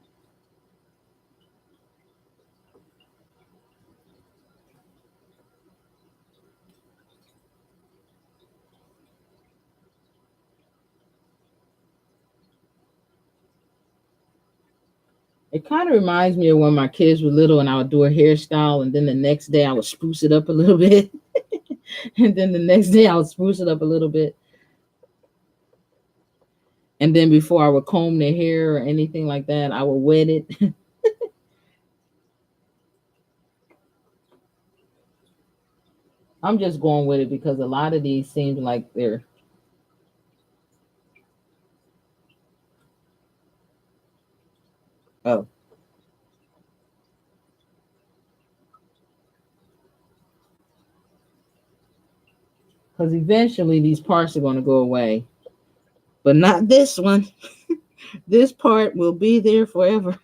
It kind of reminds me of when my kids were little and I would do a hairstyle, and then the next day I would spruce it up a little bit. And then the next day I would spruce it up a little bit. And then before I would comb their hair or anything like that, I would wet it. I'm just going with it because a lot of these seem like they're, oh, because eventually these parts are going to go away, but not this one. This part will be there forever.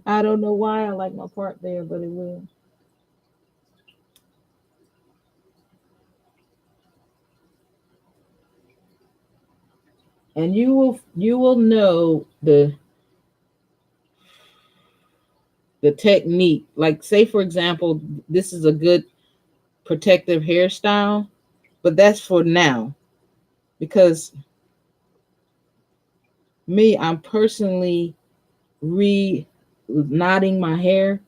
I don't know why I like my part there, but it will. And you will know the technique. Like, say for example, this is a good protective hairstyle, but that's for now because me, I'm personally re knotting my hair,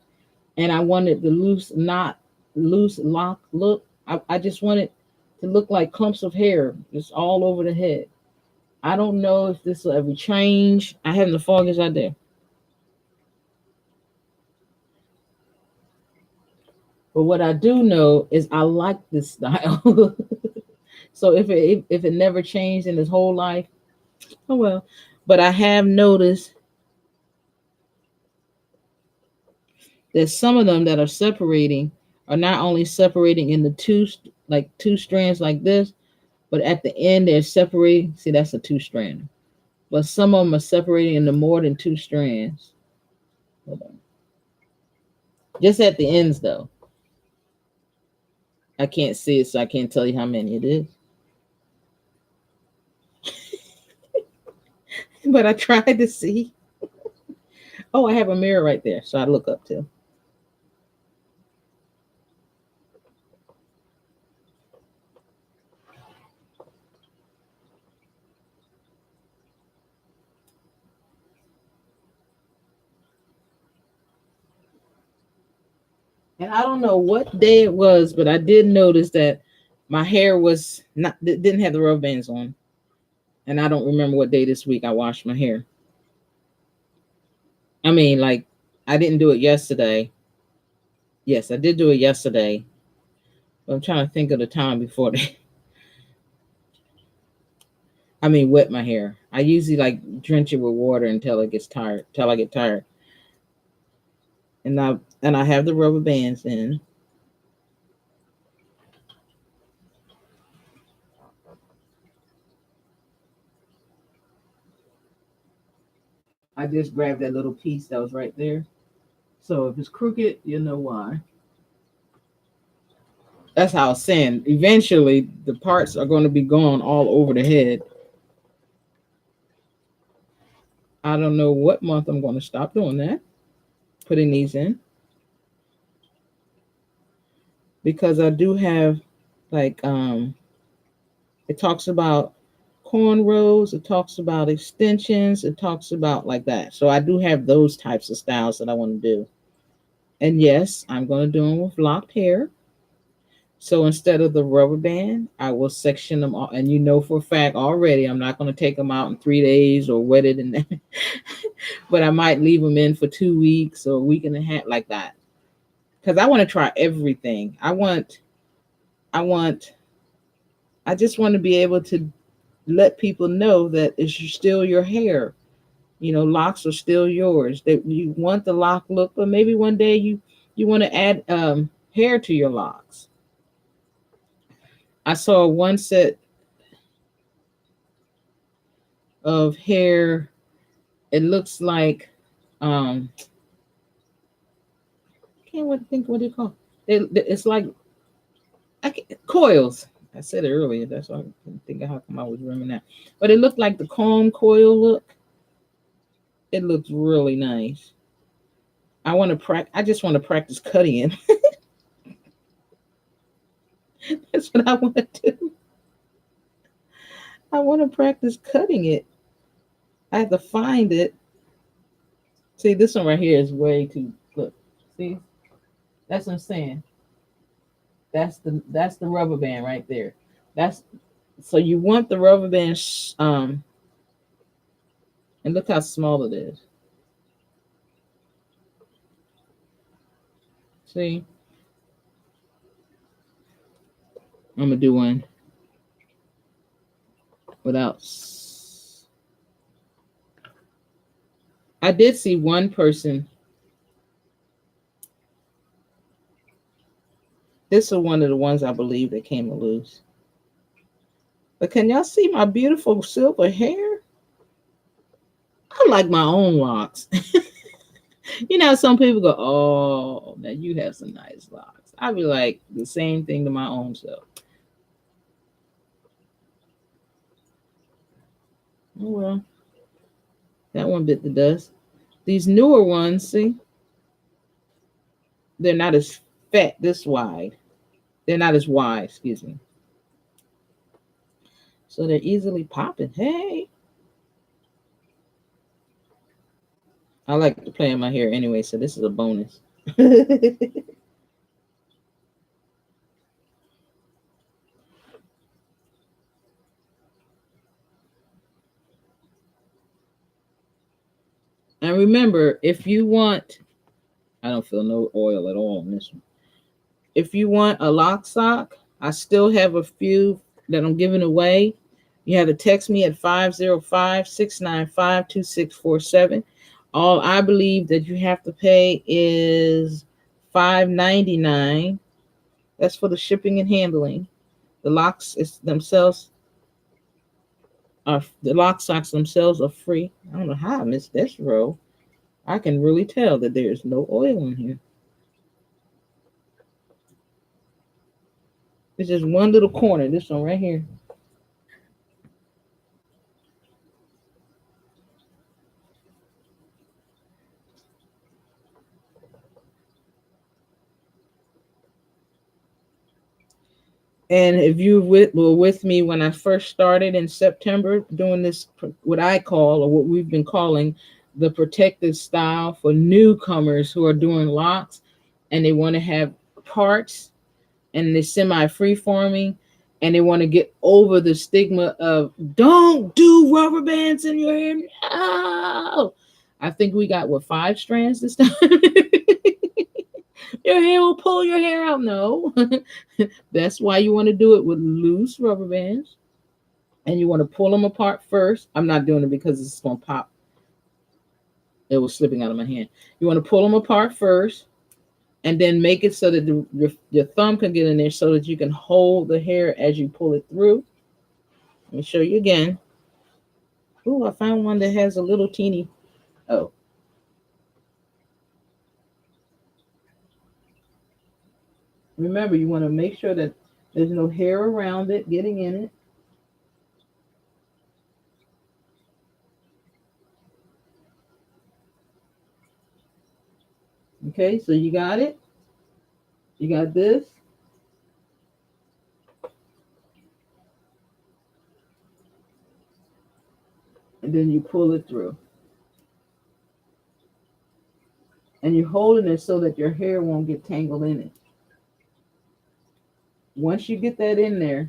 and I wanted the loose knot, loose lock look. I just want it to look like clumps of hair just all over the head. I don't know if this will ever change. I haven't the foggiest idea. But what I do know is I like this style. So if it never changed in his whole life, oh well. But I have noticed that some of them that are separating are not only separating in the two strands like this, but at the end they're separating. See, that's a two strand. But some of them are separating into more than two strands. Hold on. Just at the ends though. I can't see it, so I can't tell you how many it is. But I tried to see. Oh, I have a mirror right there, so I look up too. And I don't know what day it was, but I did notice that my hair was not didn't have the rubber bands on. And I don't remember what day this week I washed my hair. I mean, like, I didn't do it yesterday. Yes, I did do it yesterday. But I'm trying to think of the time before that. I mean, wet my hair. I usually like drench it with water until it gets tired, till I get tired. And I have the rubber bands in. I just grabbed that little piece that was right there. So if it's crooked, you know why. That's how I was saying. Eventually, the parts are going to be gone all over the head. I don't know what month I'm going to stop doing that, putting these in, because I do have like it talks about cornrows, it talks about extensions, it talks about like that. So I do have those types of styles that I want to do. And yes, I'm going to do them with locked hair. So instead of the rubber band, I will section them all. And you know for a fact already, I'm not going to take them out in 3 days or wet it in there. But I might leave them in for 2 weeks or a week and a half, like that. Because I want to try everything. I want, I just want to be able to let people know that it's still your hair. You know, locks are still yours. That you want the lock look, but maybe one day you want to add hair to your locks. I saw one set of hair. It looks like I can't think what they call it. It's like coils. I said it earlier. That's why I couldn't think of how come I was remembering that. But it looked like the comb coil look. It looks really nice. I just want to practice cutting it. That's what I want to do. I want to practice cutting it. I have to find it. See, this one right here is way too. Look, see, that's what I'm saying. That's the rubber band right there. That's so you want the rubber band. And look how small it is. See, I'm gonna do one without. I did see one person. This is one of the ones I believe that came loose. But can y'all see my beautiful silver hair? I like my own locks. You know, some people go, "Oh, now you have some nice locks." I be like the same thing to my own self. Oh well, that one bit the dust. These newer ones, see, they're not as fat this wide. They're not as wide, excuse me. So they're easily popping. Hey, I like to play in my hair anyway, so this is a bonus. And remember, if you want, I don't feel no oil at all in this one. If you want a lock sock, I still have a few that I'm giving away. You have to text me at 505-695-2647. All I believe that you have to pay is $5.99. That's for the shipping and handling. The themselves are the lock socks themselves are free. I don't know how I missed this row. I can really tell that there's no oil in here. It's just one little corner. This one right here. And if you were with me when I first started in September doing this, what I call, or what we've been calling, the protective style for newcomers who are doing locks and they want to have parts and they're semi-free forming and they want to get over the stigma of don't do rubber bands in your hair. No. I think we got, what, 5 strands this time? Your hair will pull your hair out. No. That's why you want to do it with loose rubber bands. And you want to pull them apart first. I'm not doing it because it's going to pop. It was slipping out of my hand. You want to pull them apart first and then make it so that your thumb can get in there so that you can hold the hair as you pull it through. Let me show you again. Oh, I found one that has a little teeny. Oh. Remember, you want to make sure that there's no hair around it getting in it. Okay, so you got it. You got this. And then you pull it through. And you're holding it so that your hair won't get tangled in it. Once you get that in there,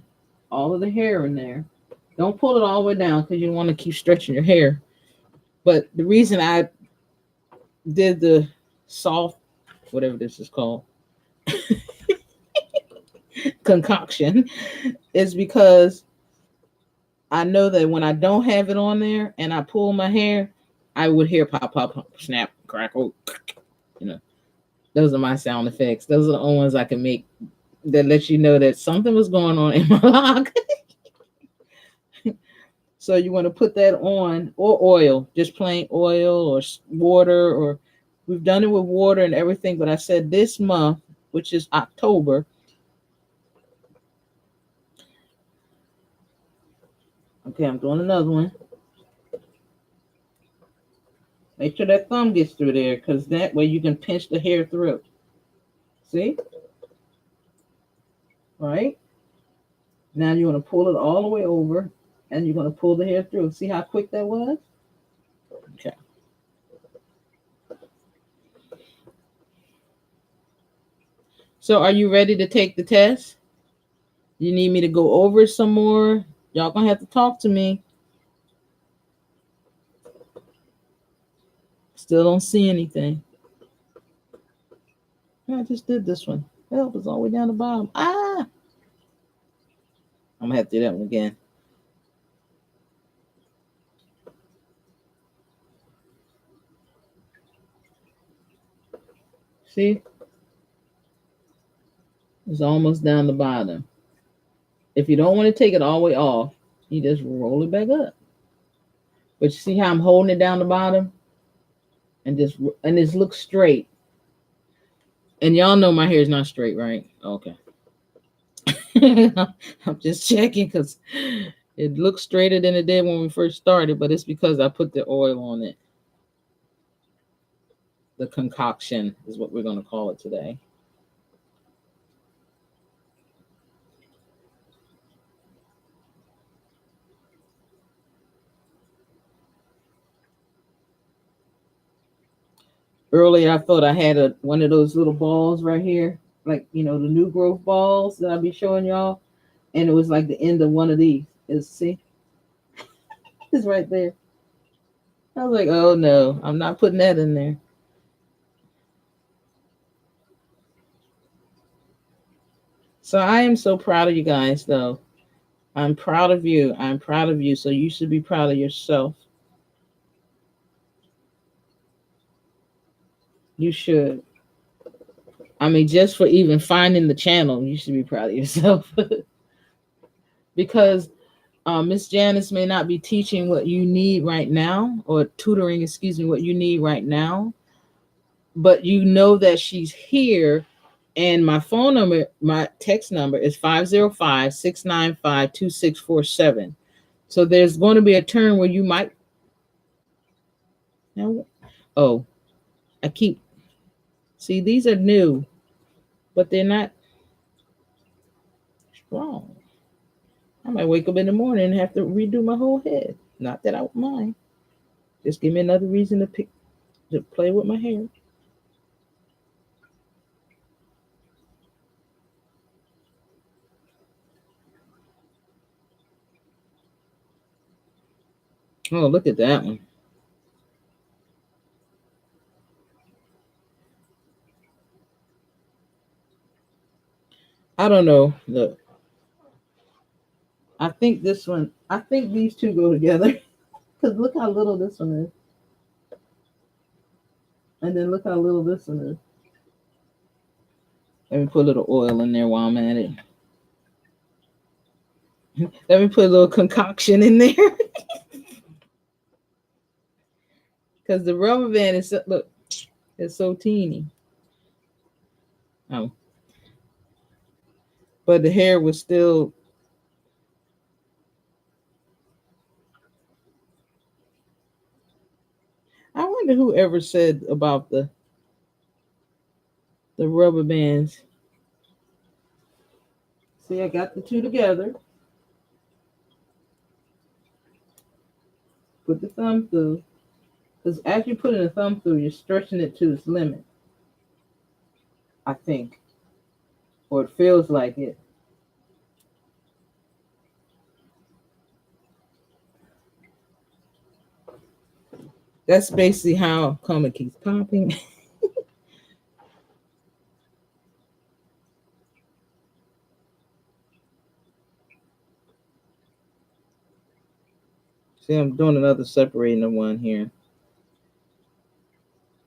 all of the hair in there, don't pull it all the way down because you don't want to keep stretching your hair. But the reason I did the soft, whatever this is called, concoction, is because I know that when I don't have it on there and I pull my hair, I would hear pop, pop, pop, snap, crackle. You know, those are my sound effects. Those are the only ones I can make that let you know that something was going on in my lock. So you want to put that on, or oil, just plain oil or water, or we've done it with water and everything. But I said this month, which is October, Okay, I'm doing another one. Make sure that thumb gets through there, because that way you can pinch the hair through. See? Right? Now you're going to pull it all the way over, and you're going to pull the hair through. See how quick that was? Okay. So are you ready to take the test? You need me to go over some more? Y'all going to have to talk to me. Still don't see anything. I just did this one. Help is all the way down the bottom. Ah! I'm going to have to do that one again. See? It's almost down the bottom. If you don't want to take it all the way off, you just roll it back up. But you see how I'm holding it down the bottom? And this looks straight. And y'all know my hair is not straight, right? Okay. I'm just checking because it looks straighter than it did when we first started, but it's because I put the oil on it. The concoction is what we're going to call it today. Earlier, I thought I had one of those little balls right here, like, the new growth balls that I'll be showing y'all. And it was like the end of one of these. See? It's right there. I was like, oh no, I'm not putting that in there. So I am so proud of you guys, though. I'm proud of you. I'm proud of you. So you should be proud of yourself. You should. I mean, just for even finding the channel, you should be proud of yourself. Because Miss Janice may not be teaching what you need right now, or tutoring, excuse me, what you need right now. But you know that she's here. And my phone number, my text number is 505-695-2647. So there's going to be a turn where you might. Now, oh, I keep. See, these are new, but they're not strong. I might wake up in the morning and have to redo my whole head. Not that I would mind. Just give me another reason to play with my hair. Oh, look at that one. I don't know. Look, I think this one. I think these two go together. Because look how little this one is, and then look how little this one is. Let me put a little oil in there while I'm at it. Let me put a little concoction in there. Because the rubber band is look, it's so teeny. Oh, but the hair was still. I wonder who ever said about the rubber bands. See, I got the two together. Put the thumb through. Because as you're putting the thumb through, you're stretching it to its limit. I think. Or it feels like it. That's basically how come it keeps popping. See, I'm doing another separating of one here.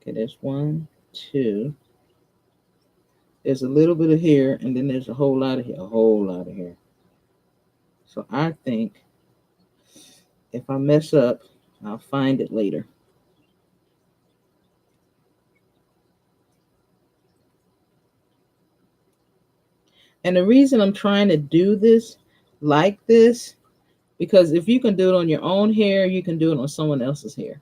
Okay, there's 1, 2. There's a little bit of hair, and then there's a whole lot of hair. A whole lot of hair. So I think if I mess up, I'll find it later. And the reason I'm trying to do this like this Because if you can do it on your own hair, you can do it on someone else's hair.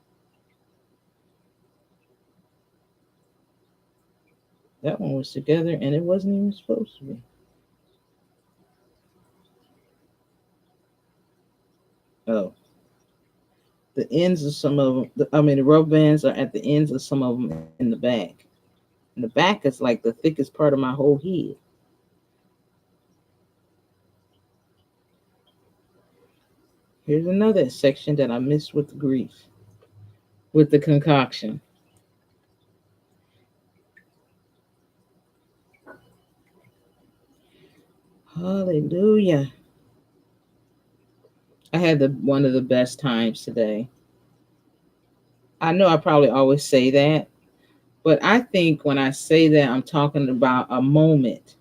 That one was together and it wasn't even supposed to be. Oh, the ends of some of them, the rubber bands are at the ends of some of them in the back. And the back is like the thickest part of my whole head. Here's another section that I missed with the grease, with the concoction. Hallelujah. I had one of the best times today. I know I probably always say that, but I think when I say that, I'm talking about a moment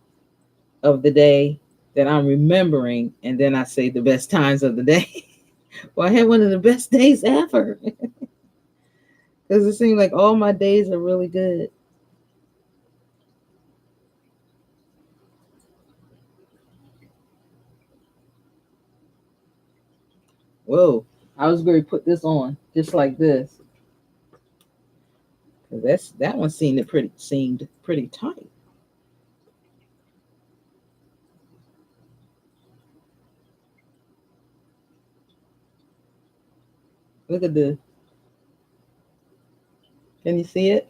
of the day that I'm remembering, and then I say the best times of the day. Well, I had one of the best days ever because it seems like all my days are really good. Whoa, I was going to put this on just like this because that one seemed pretty tight. Look at this. Can you see it?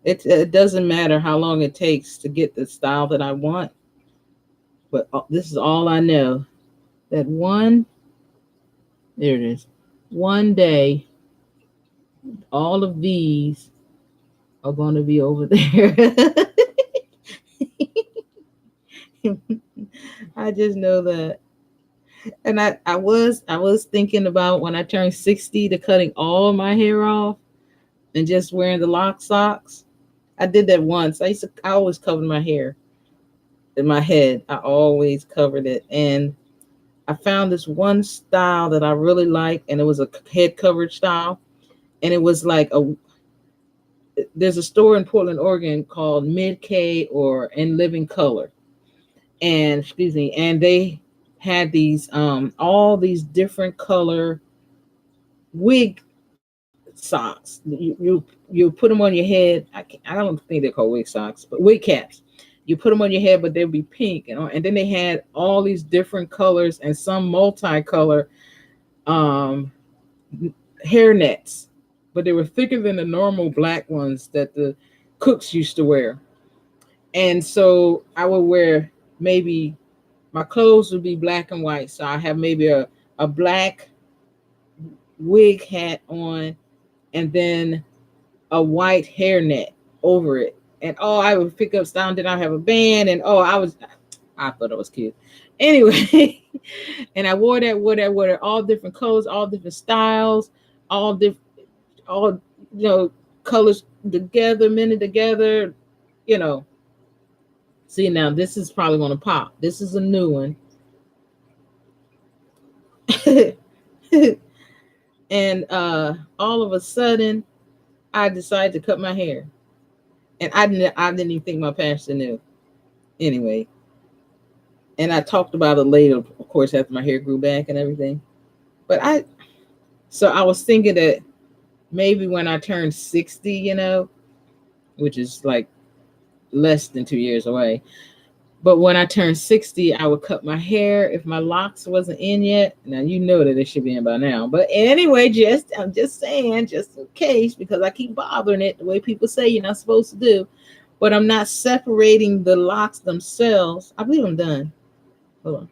It doesn't matter how long it takes to get the style that I want, but this is all I know. That one, there it is. One day, all of these are going to be over there. I just know that. And I was thinking about when I turned 60 to cutting all my hair off and just wearing the lock socks. I did that once. I always covered my hair in my head. I always covered it. And I found this one style that I really like, and it was a head coverage style. And it was like there's a store in Portland, Oregon called Mid K or In Living Color. And excuse me, and they had these all these different color wig socks. You put them on your head. I don't think they're called wig socks, but wig caps. You put them on your head, but they'll be pink, and then they had all these different colors and some multicolor um, hair nets, but they were thicker than the normal black ones that the cooks used to wear. And so I would wear maybe my clothes would be black and white, so I have maybe a black wig hat on, and then a white hairnet over it. And I would pick up style. Then I have a band, and I thought it was cute. Anyway, and I wore that, all different colors, all different styles, all different, all colors together, minted together. You know, see now this is probably gonna pop. This is a new one. And all of a sudden, I decided to cut my hair, and I didn't even think my pastor knew. Anyway, and I talked about it later, of course, after my hair grew back and everything. But I was thinking that maybe when I turned 60, which is like less than 2 years away. But when I turned 60, I would cut my hair if my locks wasn't in yet. Now you know that it should be in by now. But anyway, I'm just saying, just in case, because I keep bothering it the way people say you're not supposed to do. But I'm not separating the locks themselves. I believe I'm done. Hold on.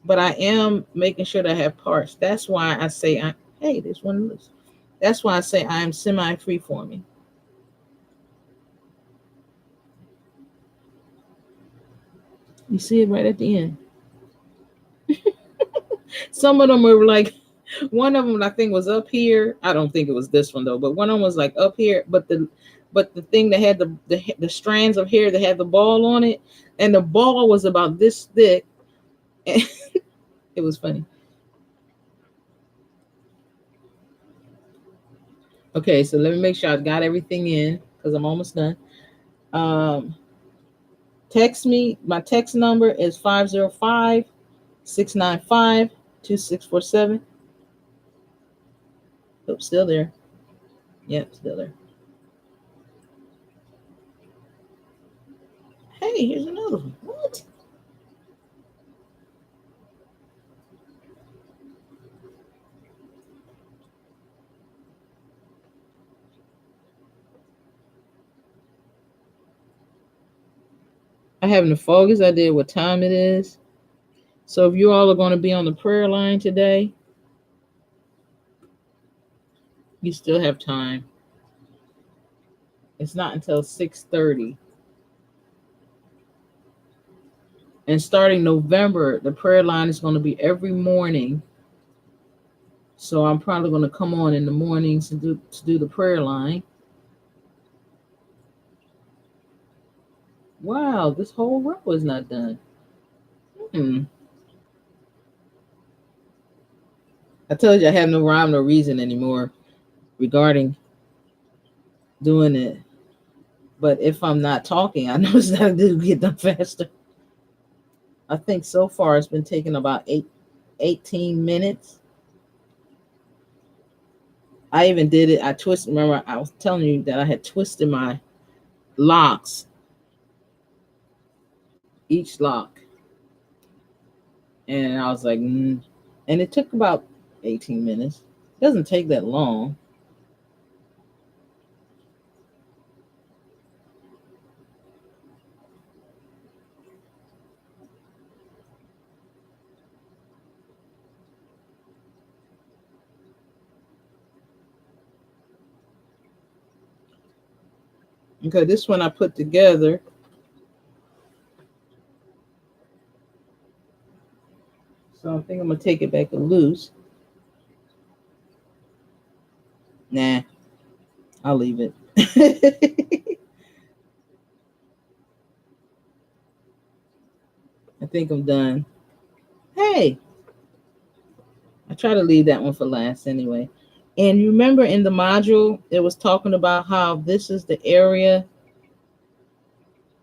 But I am making sure that I have parts. That's why I say hey, there's one loose. That's why I say I am semi-free forming. You see it right at the end. Some of them were like, one of them I think was up here. I don't think it was this one though, but one of them was like up here. But the thing that had the strands of hair that had the ball on it, and the ball was about this thick. And it was funny. Okay, so let me make sure I got everything in because I'm almost done. Um, Text me. My text number is 505-695-2647. Oh, still there. Yep, still there. Hey, here's another one. What? I haven't the foggiest idea what time it is. So if you all are going to be on the prayer line today, you still have time. It's not until 6:30. And starting November, the prayer line is going to be every morning. So I'm probably going to come on in the mornings to do the prayer line. Wow, this whole row is not done. Hmm. I told you I have no rhyme or reason anymore regarding doing it. But if I'm not talking, I know it's not to get done faster. I think so far it's been taking about 18 minutes. I even did it. I twisted. Remember, I was telling you that I had twisted my locks, each lock, and I was like, and it took about 18 minutes. It doesn't take that long. Okay, this one I put together. So I think I'm gonna take it back loose. Nah, I'll leave it. I think I'm done. Hey, I try to leave that one for last anyway. And you remember in the module, it was talking about how this is the area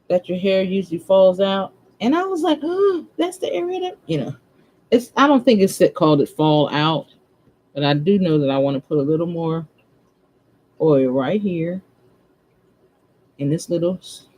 that your hair usually falls out. And I was like, oh, that's the area that. It's. I don't think it's called it fall out, but I do know that I want to put a little more oil right here in this little square.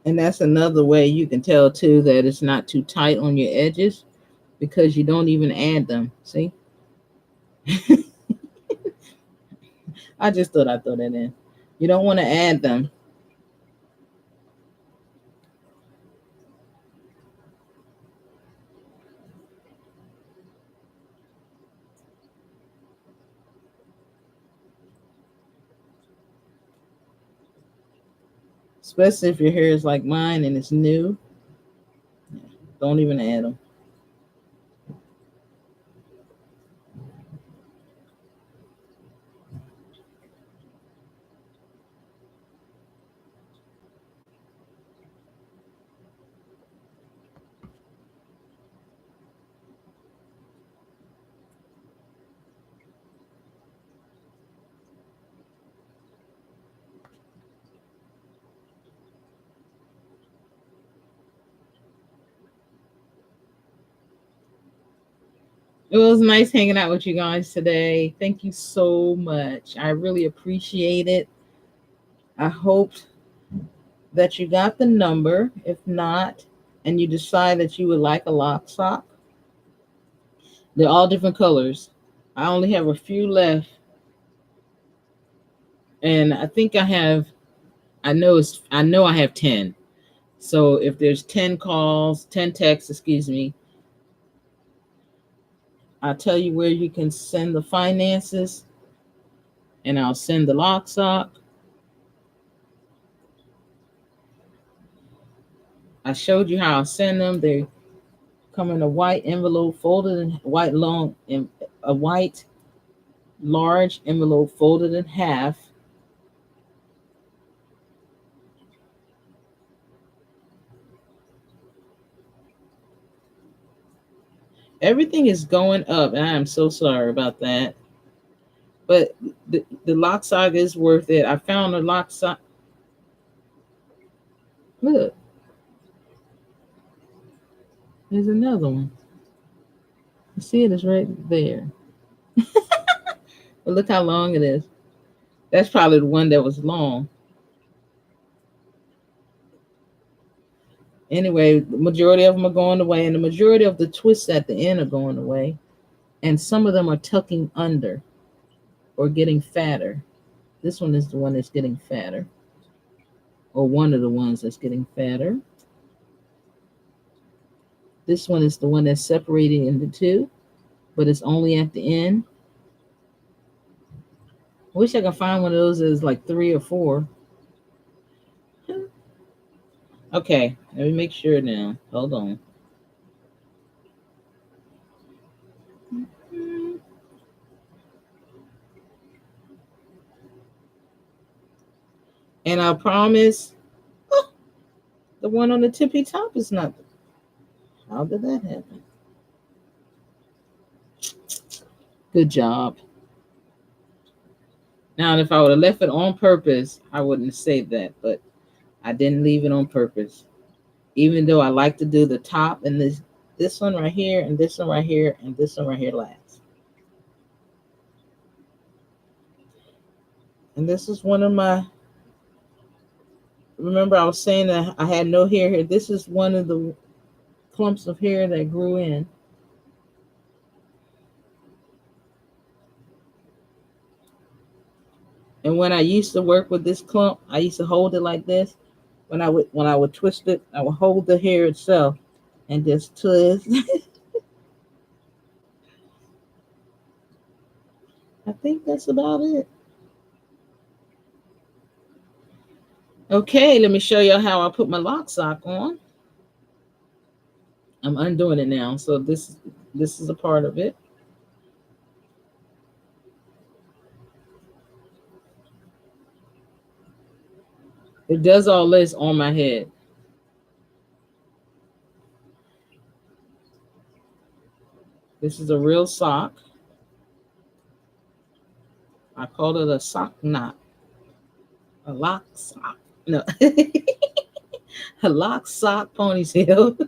And that's another way you can tell too that it's not too tight on your edges because you don't even add them. See? I just thought I'd throw that in. You don't want to add them, especially if your hair is like mine and it's new. Don't even add them. It was nice hanging out with you guys today. Thank you so much. I really appreciate it. I hope that you got the number. If not, and you decide that you would like a lock sock, they're all different colors. I only have a few left, and I think I have. I know I have 10. So if there's 10 calls, 10 texts, excuse me, I'll tell you where you can send the finances, and I'll send the lock sock. I showed you how I send them. They come in a white envelope, folded in white long, in a white large envelope, folded in half. Everything is going up, and I am so sorry about that. But the lock sock is worth it. I found a lock sock. Look, there's another one. You see it is right there. But look how long it is. That's probably the one that was long. Anyway, the majority of them are going away, and the majority of the twists at the end are going away. And some of them are tucking under or getting fatter. This one is the one that's getting fatter, or one of the ones that's getting fatter. This one is the one that's separating into two, but it's only at the end. I wish I could find one of those that's like 3 or 4. Okay, let me make sure now. Hold on. And I promise, oh, the one on the tippy top is not. How did that happen? Good job. Now, if I would have left it on purpose, I wouldn't say that, but I didn't leave it on purpose. Even though I like to do the top and this one right here, and this one right here, and this one right here last. And this is one of my, remember I was saying that I had no hair here. This is one of the clumps of hair that grew in. And when I used to work with this clump, I used to hold it like this. When I would twist it, I would hold the hair itself and just twist. I think that's about it. Okay, let me show you how I put my lock sock on. I'm undoing it now, so this is a part of it. It does all this on my head. This is a real sock. I call it a sock knot. A lock sock. No. A lock sock ponytail.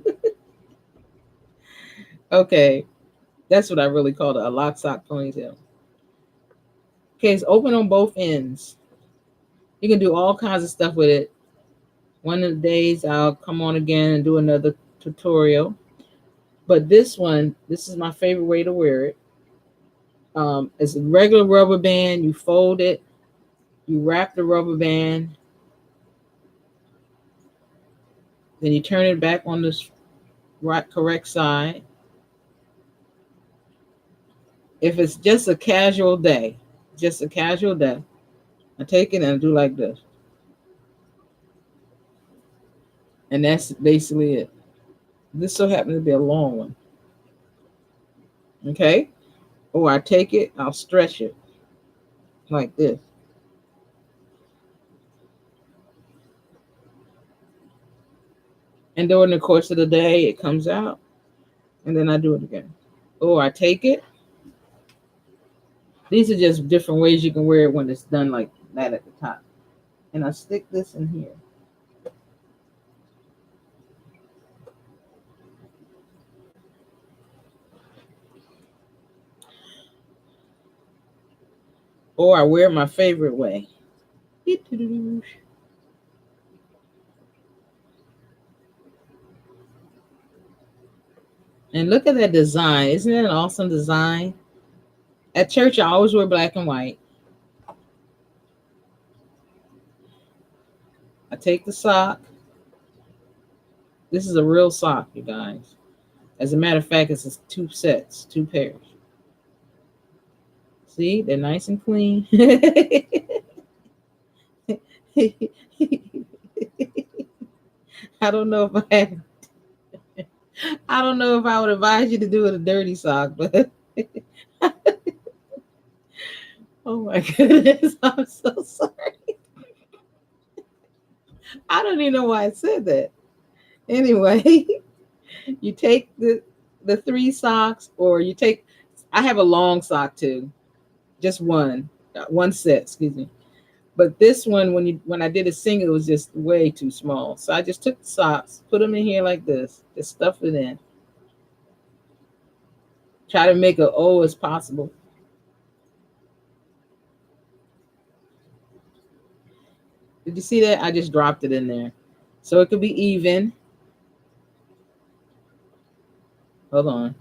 Okay. That's what I really call it, a lock sock ponytail. Okay, it's open on both ends. You can do all kinds of stuff with it. One of the days I'll come on again and do another tutorial. But this one, this is my favorite way to wear it. It's a regular rubber band. You fold it, you wrap the rubber band, then you turn it back on the correct side. If it's just a casual day, I take it and I do like this. And that's basically it. This so happens to be a long one. Okay? Or I take it, I'll stretch it like this. And during the course of the day, it comes out. And then I do it again. Or I take it. These are just different ways you can wear it when it's done like that at the top. And I stick this in here. Or I wear it my favorite way. And look at that design. Isn't that an awesome design? At church, I always wear black and white. I take the sock, This is a real sock, you guys. As a matter of fact, it's two sets, two pairs. See, they're nice and clean. I don't know if I don't know if I would advise you to do it a dirty sock, but oh my goodness, I'm so sorry. I don't even know why I said that. Anyway, you take the three socks, or you take. I have a long sock too, just one set. Excuse me. But this one, when I did a single, it was just way too small. So I just took the socks, put them in here like this, just stuff it in. Try to make it O as possible. Did you see that? I just dropped it in there. So it could be even. Hold on.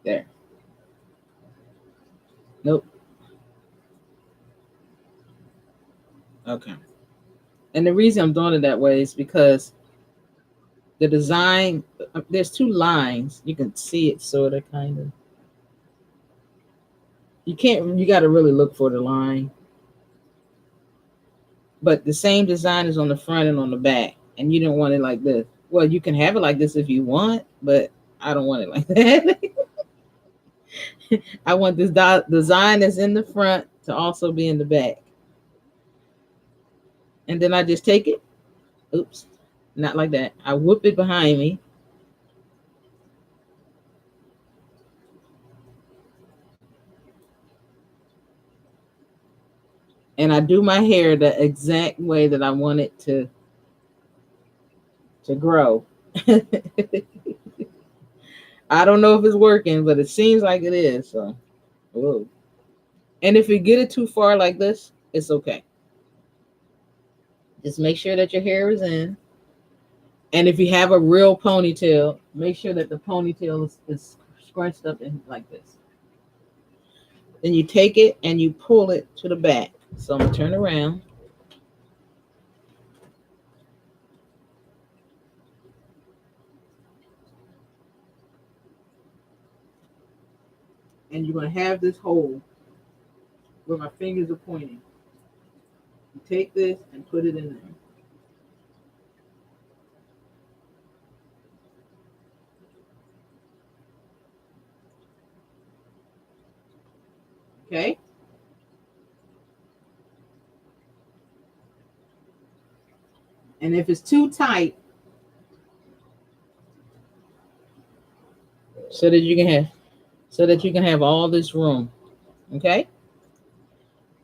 There. Nope. Okay. And the reason I'm doing it that way is because the design, there's two lines. You can see it sort of, kind of. You got to really look for the line. But the same design is on the front and on the back. And you don't want it like this. Well, you can have it like this if you want, but I don't want it like that. I want this design that's in the front to also be in the back. And then I just take it. Oops. Not like that. I whip it behind me. And I do my hair the exact way that I want it to grow. I don't know if it's working, but it seems like it is. So, whoa. And if you get it too far like this, it's okay. Just make sure that your hair is in. And if you have a real ponytail, make sure that the ponytail is scrunched up in like this. Then you take it and you pull it to the back. So I'm going to turn around. And you're going to have this hole where my fingers are pointing. You take this and put it in there. Okay? And if it's too tight, so that you can have all this room. Okay?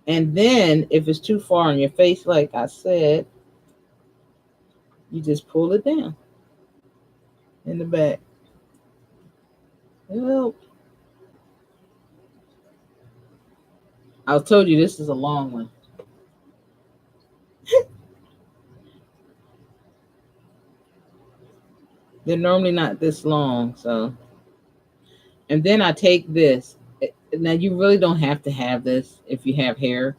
And then if it's too far on your face, like I said, you just pull it down in the back. Well, I told you this is a long one. They're normally not this long, so. And then I take this. Now you really don't have to have this if you have hair.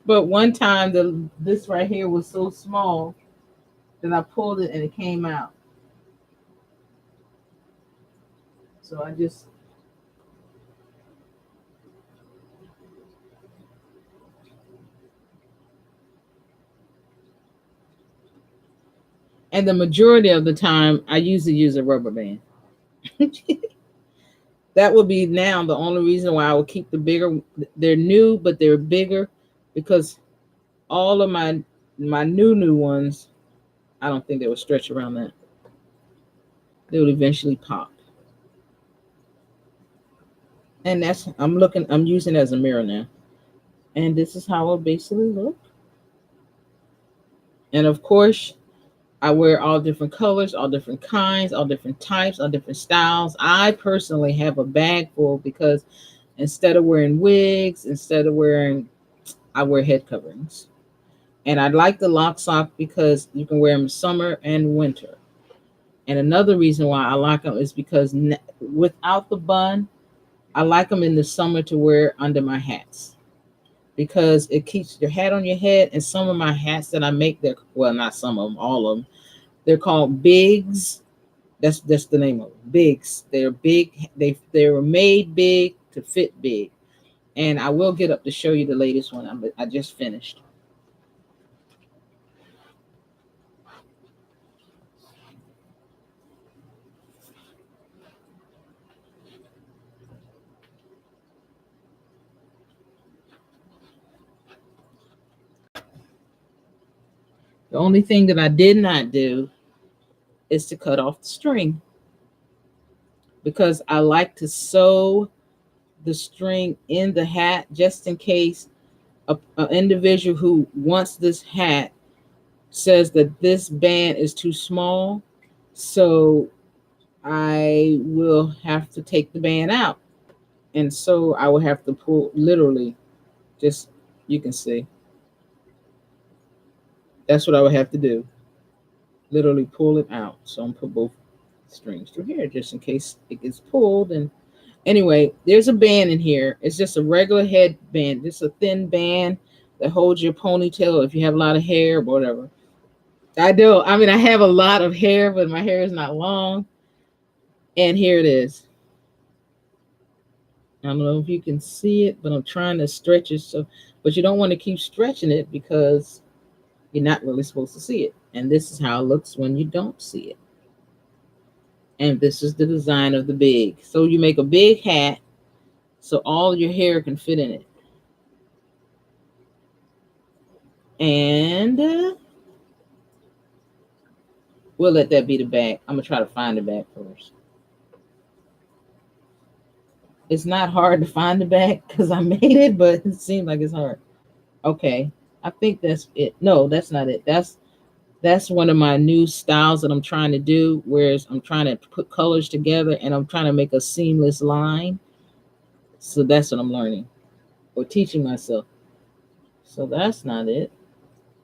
But one time this right here was so small that I pulled it and it came out. So I just and the majority of the time I usually use a rubber band. That would be now the only reason why I would keep the bigger. They're new, but they're bigger because all of my new ones, I don't think they would stretch around that. They would eventually pop. And I'm using it as a mirror now. And this is how it basically look. And of course, I wear all different colors, all different kinds, all different types, all different styles. I personally have a bag full because instead of wearing wigs, I wear head coverings. And I like the lock sock because you can wear them summer and winter. And another reason why I like them is because without the bun, I like them in the summer to wear under my hats. because it keeps your hat on your head. And some of my hats that I make, they're, well, not some of them, all of them, they're called bigs. That's the name of them. Bigs. They're big. They were made big to fit big. And I will get up to show you the latest one. I just finished. The only thing that I did not do is to cut off the string, because I like to sew the string in the hat just in case an individual who wants this hat says that this band is too small. So I will have to take the band out. And so I will have to pull, literally, just, you can see. That's what I would have to do. Literally pull it out. So I'm put both strings through here just in case it gets pulled. And anyway, there's a band in here. It's just a regular headband, just a thin band that holds your ponytail if you have a lot of hair or whatever. I do. I mean, I have a lot of hair, but my hair is not long. And here it is. I don't know if you can see it, but I'm trying to stretch it. So, but you don't want to keep stretching it because you're not really supposed to see it. And this is how it looks when you don't see it. And this is the design of the big. So you make a big hat so all your hair can fit in it. And we'll let that be the back. I'm going to try to find the back first. It's not hard to find the back because I made it, but it seems like it's hard. Okay. I think that's it. No, that's not it. That's one of my new styles that I'm trying to do, whereas I'm trying to put colors together and I'm trying to make a seamless line. So that's what I'm learning or teaching myself. So that's not it.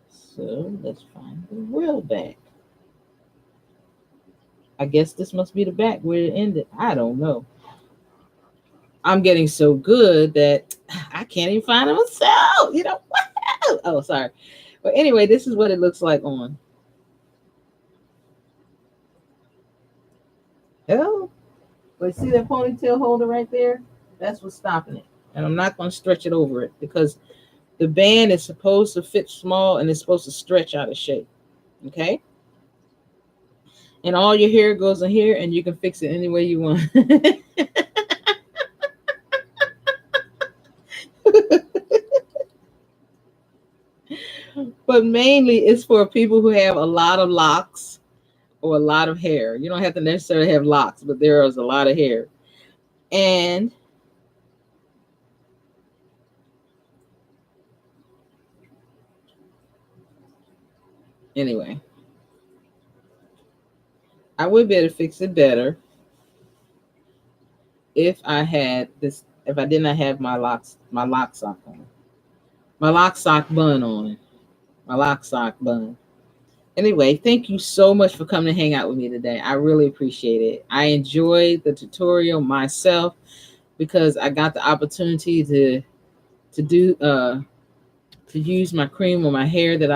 So let's find the real back. I guess this must be the back where it ended. I don't know. I'm getting so good that I can't even find it myself. You know what? Oh, sorry. But anyway, this is what it looks like on. Oh, but see that ponytail holder right there? That's what's stopping it. And I'm not going to stretch it over it because the band is supposed to fit small and it's supposed to stretch out of shape. Okay? And all your hair goes in here and you can fix it any way you want. But mainly it's for people who have a lot of locks or a lot of hair. You don't have to necessarily have locks, but there is a lot of hair. And anyway, I would be able to fix it better if I had this, if I did not have my lock sock on. My lock sock bun on. My lock sock bun. Anyway, thank you so much for coming to hang out with me today. I really appreciate it. I enjoyed the tutorial myself because I got the opportunity to do to use my cream on my hair that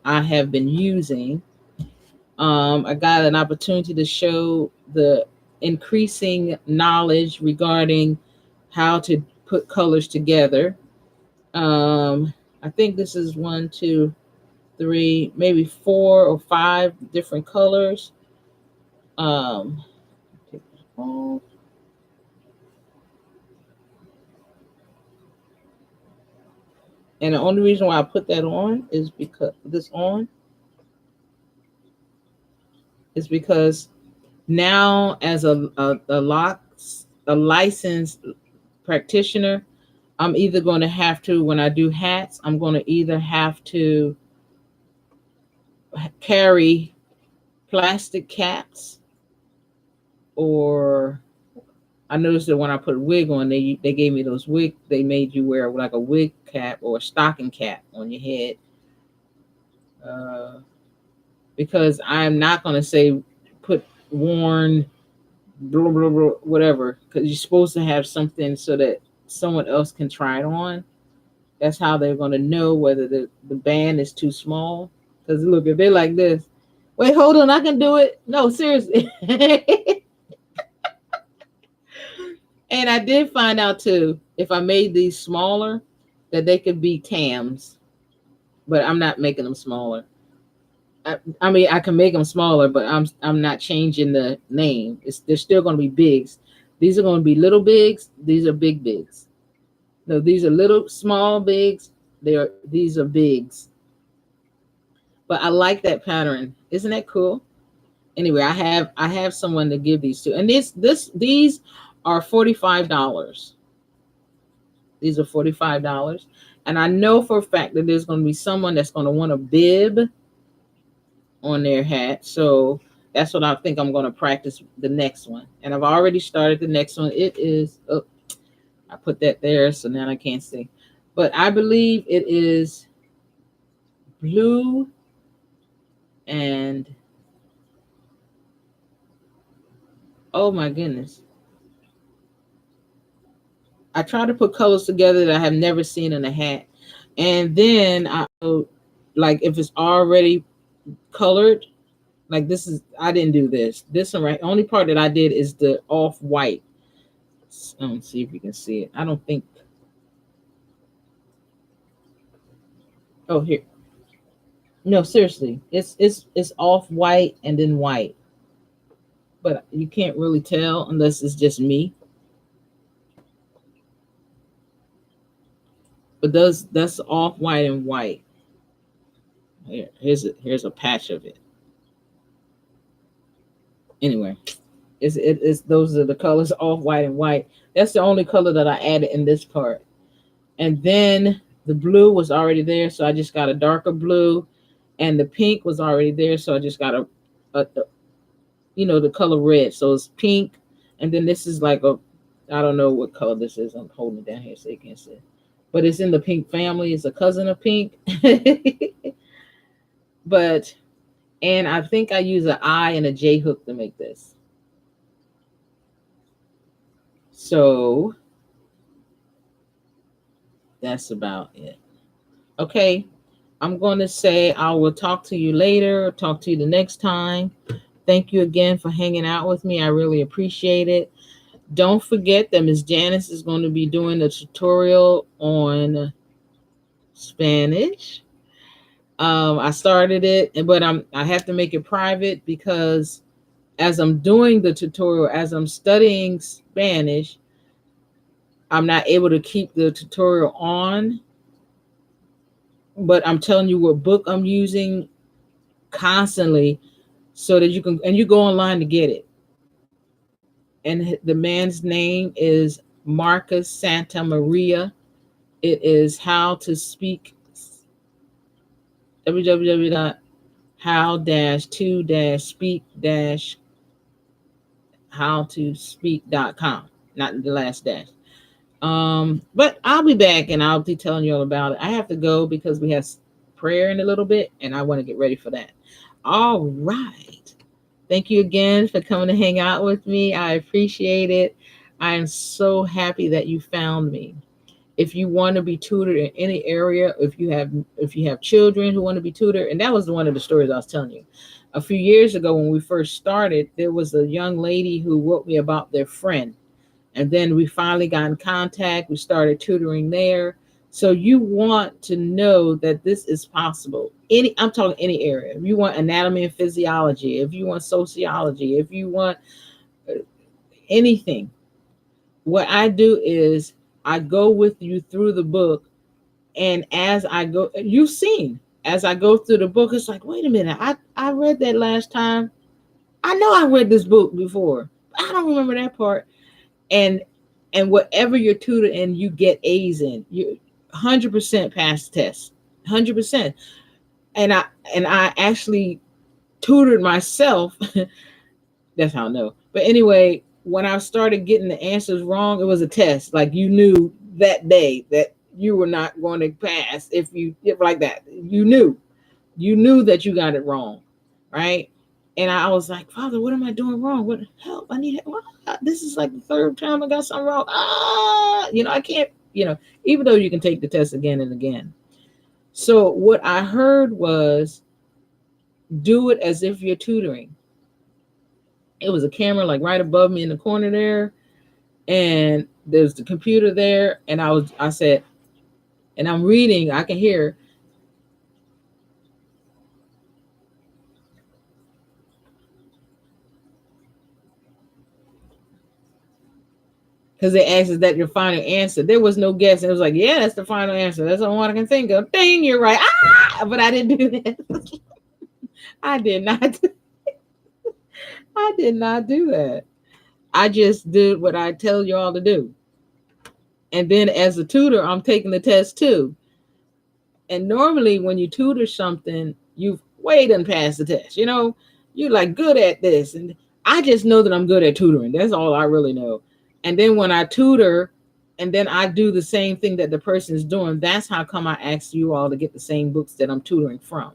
I have been using. I got an opportunity to show the increasing knowledge regarding how to put colors together. I think this is 1, 2, 3, maybe 4 or 5 different colors. Take this off. And the only reason why I put that on is because now as a licensed practitioner, I'm either going to have to, when I do hats, I'm going to either have to carry plastic caps, or I noticed that when I put a wig on, they gave me those wig. They made you wear like a wig cap or a stocking cap on your head, because I'm not going to say put worn blah, blah, blah, whatever, because you're supposed to have something so that someone else can try it on. That's how they're going to know whether the band is too small. Because look, if they're like this, wait, hold on, I can do it. No, seriously. And I did find out too, if I made these smaller, that they could be TAMs, but I'm not making them smaller. I mean, I can make them smaller, but I'm not changing the name. They're still going to be bigs. These are going to be little bigs. These are big bigs. No, these are little small bigs. These are bigs. But I like that pattern. Isn't that cool? Anyway, I have someone to give these to, and these are $45. These are $45, and I know for a fact that there's going to be someone that's going to want a bib on their hat. So that's what I think I'm going to practice the next one, and I've already started the next one. It is I put that there, so now I can't see, but I believe it is blue and oh my goodness. I try to put colors together that I have never seen in a hat. And then like if it's already colored, like this is, I didn't do this. This one right, only part that I did is the off white. Let's see if you can see it. I don't think. Oh, here. No, seriously. It's off white and then white. But you can't really tell unless it's just me. But that's off white and white. Here's a patch of it. Anyway, it's those are the colors, off white and white. That's the only color that I added in this part. And then the blue was already there, so I just got a darker blue, and the pink was already there, so I just got a the color red. So it's pink, and then this is like I don't know what color this is. I'm holding it down here so you can't see. But it's in the pink family. It's a cousin of pink. But and I think I use an I and a J hook to make this. So that's about it. Okay. I'm going to say I will talk to you later. Talk to you the next time. Thank you again for hanging out with me. I really appreciate it. Don't forget that Ms. Janice is going to be doing a tutorial on Spanish. I started it, but I have to make it private because as I'm doing the tutorial, as I'm studying Spanish, I'm not able to keep the tutorial on. But I'm telling you what book I'm using constantly so that you go online to get it. And the man's name is Marcus Santa Maria. It is How to Speak, www.how-to-speak-howtospeak.com, not the last dash. But I'll be back and I'll be telling you all about it. I have to go because we have prayer in a little bit and I want to get ready for that. All right. Thank you again for coming to hang out with me. I appreciate it. I am so happy that you found me. If you want to be tutored in any area, if you have children who want to be tutored, and that was one of the stories I was telling you. A few years ago when we first started, there was a young lady who wrote me about their friend. And then we finally got in contact. We started tutoring there. So you want to know that this is possible. I'm talking any area. If you want anatomy and physiology, if you want sociology, if you want anything, what I do is I go with you through the book. And as I go, you've seen, as I go through the book, it's like, wait a minute, I read that last time. I know I read this book before. I don't remember that part. And whatever you're tutored in, you get A's in. You 100% pass the test, 100%. And I actually tutored myself. That's how I know. But anyway, when I started getting the answers wrong, it was a test. Like you knew that day that you were not going to pass if like that. You knew that you got it wrong, right? And I was like, Father, what am I doing wrong? What help? I need help. This is like the third time I got something wrong. I can't. even though you can take the test again and again. So what I heard was do it as if you're tutoring. It was a camera like right above me in the corner there, and there's the computer there, and I said, and I'm reading, I can hear, because they asked, is that your final answer? There was no guess. It was like, yeah, that's the final answer. That's the only one I can think of. Dang, you're right. Ah, but I didn't do that. I did not. I did not do that. I just did what I tell y'all to do. And then as a tutor, I'm taking the test too. And normally when you tutor something, you've way done passed the test. You're like good at this. And I just know that I'm good at tutoring. That's all I really know. And then when I tutor and then I do the same thing that the person is doing, that's how come I asked you all to get the same books that I'm tutoring from.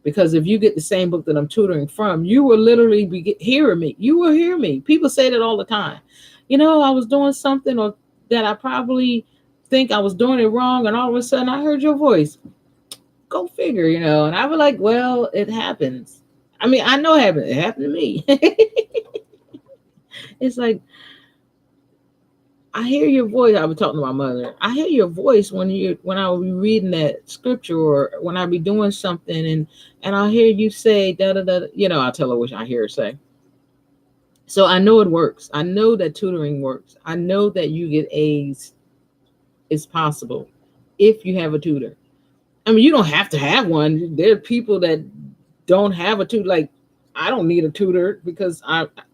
Because if you get the same book that I'm tutoring from, you will literally be hearing me. You will hear me. People say that all the time. I was doing something or that I probably think I was doing it wrong, and all of a sudden I heard your voice. Go figure, And I was like, well, it happens. I mean, I know it happened. It happened to me. It's like, I hear your voice. I was talking to my mother. I hear your voice when I will be reading that scripture or when I be doing something, and I'll hear you say da da da. I'll tell her what I hear her say. So I know it works. I know that tutoring works. I know that you get A's is possible if you have a tutor. I mean, you don't have to have one. There are people that don't have a tutor. Like, I don't need a tutor because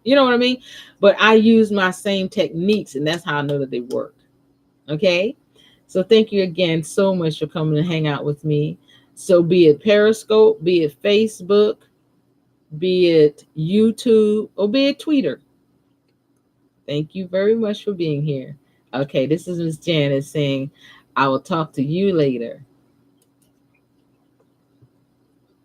you know what I mean? But I use my same techniques, and that's how I know that they work. Okay? So thank you again so much for coming to hang out with me. So be it Periscope, be it Facebook, be it YouTube, or be it Twitter. Thank you very much for being here. Okay, this is Miss Janice saying, I will talk to you later.